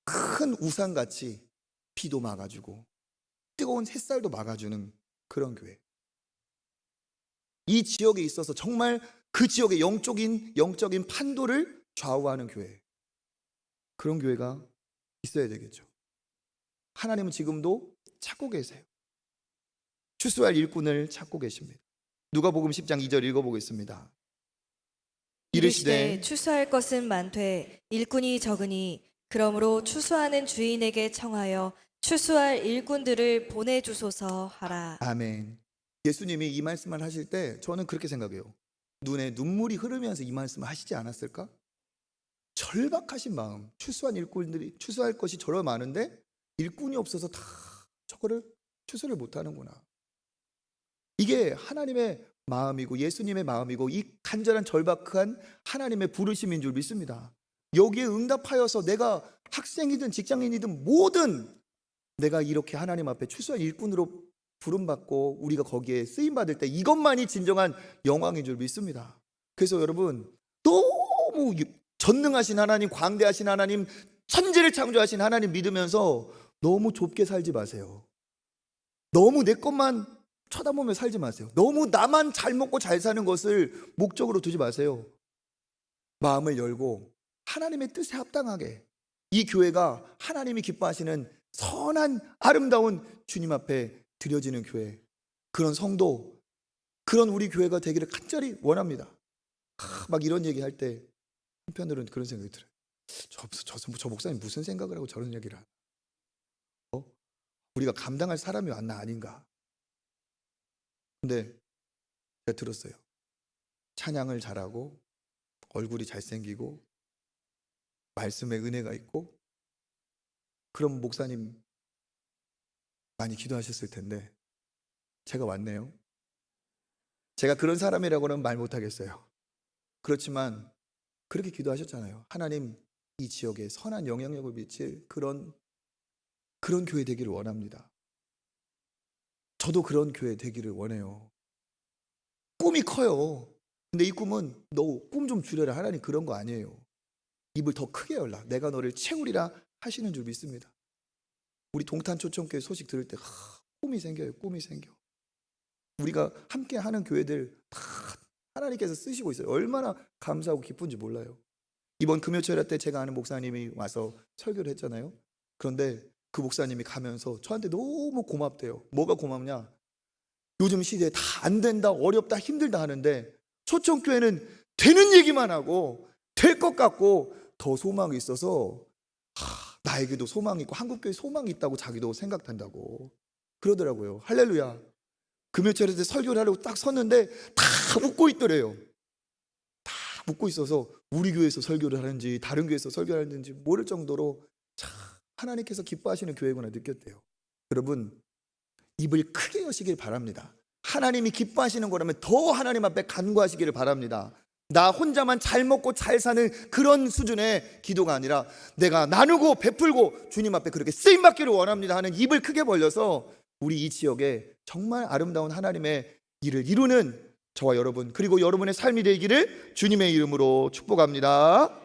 큰 우산같이 비도 막아주고 뜨거운 햇살도 막아주는 그런 교회. 이 지역에 있어서 정말 그 지역의 영적인 판도를 좌우하는 교회. 그런 교회가 있어야 되겠죠. 하나님은 지금도 찾고 계세요. 추수할 일꾼을 찾고 계십니다. 누가복음 10장 2절 읽어보겠습니다. 이르시되 추수할 것은 많되 일꾼이 적으니 그러므로 추수하는 주인에게 청하여 추수할 일꾼들을 보내주소서 하라. 아멘. 예수님이 이 말씀을 하실 때 저는 그렇게 생각해요. 눈에 눈물이 흐르면서 이 말씀을 하시지 않았을까? 절박하신 마음. 추수한 일꾼들이 추수할 것이 저러 많은데 일꾼이 없어서 다 저거를 추수를 못하는구나. 이게 하나님의 마음이고 예수님의 마음이고 이 간절한 절박한 하나님의 부르심인 줄 믿습니다. 여기에 응답하여서 내가 학생이든 직장인이든 뭐든 내가 이렇게 하나님 앞에 추수한 일꾼으로 부름받고 우리가 거기에 쓰임받을 때 이것만이 진정한 영광인 줄 믿습니다. 그래서 여러분, 너무 전능하신 하나님, 광대하신 하나님, 천지를 창조하신 하나님 믿으면서 너무 좁게 살지 마세요. 너무 내 것만 쳐다보며 살지 마세요. 너무 나만 잘 먹고 잘 사는 것을 목적으로 두지 마세요. 마음을 열고 하나님의 뜻에 합당하게 이 교회가 하나님이 기뻐하시는 선한 아름다운 주님 앞에 드려지는 교회, 그런 성도, 그런 우리 교회가 되기를 간절히 원합니다. 막 이런 얘기할 때 한편으로는 그런 생각이 들어요. 저 목사님 무슨 생각을 하고 저런 얘기를 하나? 우리가 감당할 사람이 왔나 아닌가? 근데 제가 들었어요. 찬양을 잘하고 얼굴이 잘생기고 말씀에 은혜가 있고 그런 목사님 많이 기도하셨을 텐데 제가 왔네요. 제가 그런 사람이라고는 말 못하겠어요. 그렇지만 그렇게 기도하셨잖아요. 하나님, 이 지역에 선한 영향력을 미칠 그런 교회 되기를 원합니다. 저도 그런 교회 되기를 원해요. 꿈이 커요. 근데 이 꿈은 너 꿈 좀 줄여라. 하나님 그런 거 아니에요. 입을 더 크게 열라. 내가 너를 채우리라 하시는 줄 믿습니다. 우리 동탄 초청교회 소식 들을 때 꿈이 생겨요. 꿈이 생겨. 우리가 함께 하는 교회들 다 하나님께서 쓰시고 있어요. 얼마나 감사하고 기쁜지 몰라요. 이번 금요철야 때 제가 아는 목사님이 와서 설교를 했잖아요. 그런데 그 목사님이 가면서 저한테 너무 고맙대요. 뭐가 고맙냐? 요즘 시대에 다 안 된다, 어렵다, 힘들다 하는데 초청교회는 되는 얘기만 하고 될 것 같고 더 소망이 있어서 나에게도 소망이 있고 한국교회 소망이 있다고 자기도 생각한다고 그러더라고요. 할렐루야. 금요철에 설교를 하려고 딱 섰는데 다 웃고 있더래요. 다 웃고 있어서 우리 교회에서 설교를 하는지 다른 교회에서 설교를 하는지 모를 정도로 참 하나님께서 기뻐하시는 교회구나 느꼈대요. 여러분, 입을 크게 여시길 바랍니다. 하나님이 기뻐하시는 거라면 더 하나님 앞에 간구하시기를 바랍니다. 나 혼자만 잘 먹고 잘 사는 그런 수준의 기도가 아니라 내가 나누고 베풀고 주님 앞에 그렇게 쓰임받기를 원합니다 하는 입을 크게 벌려서 우리 이 지역에 정말 아름다운 하나님의 일을 이루는 저와 여러분 그리고 여러분의 삶이 되기를 주님의 이름으로 축복합니다.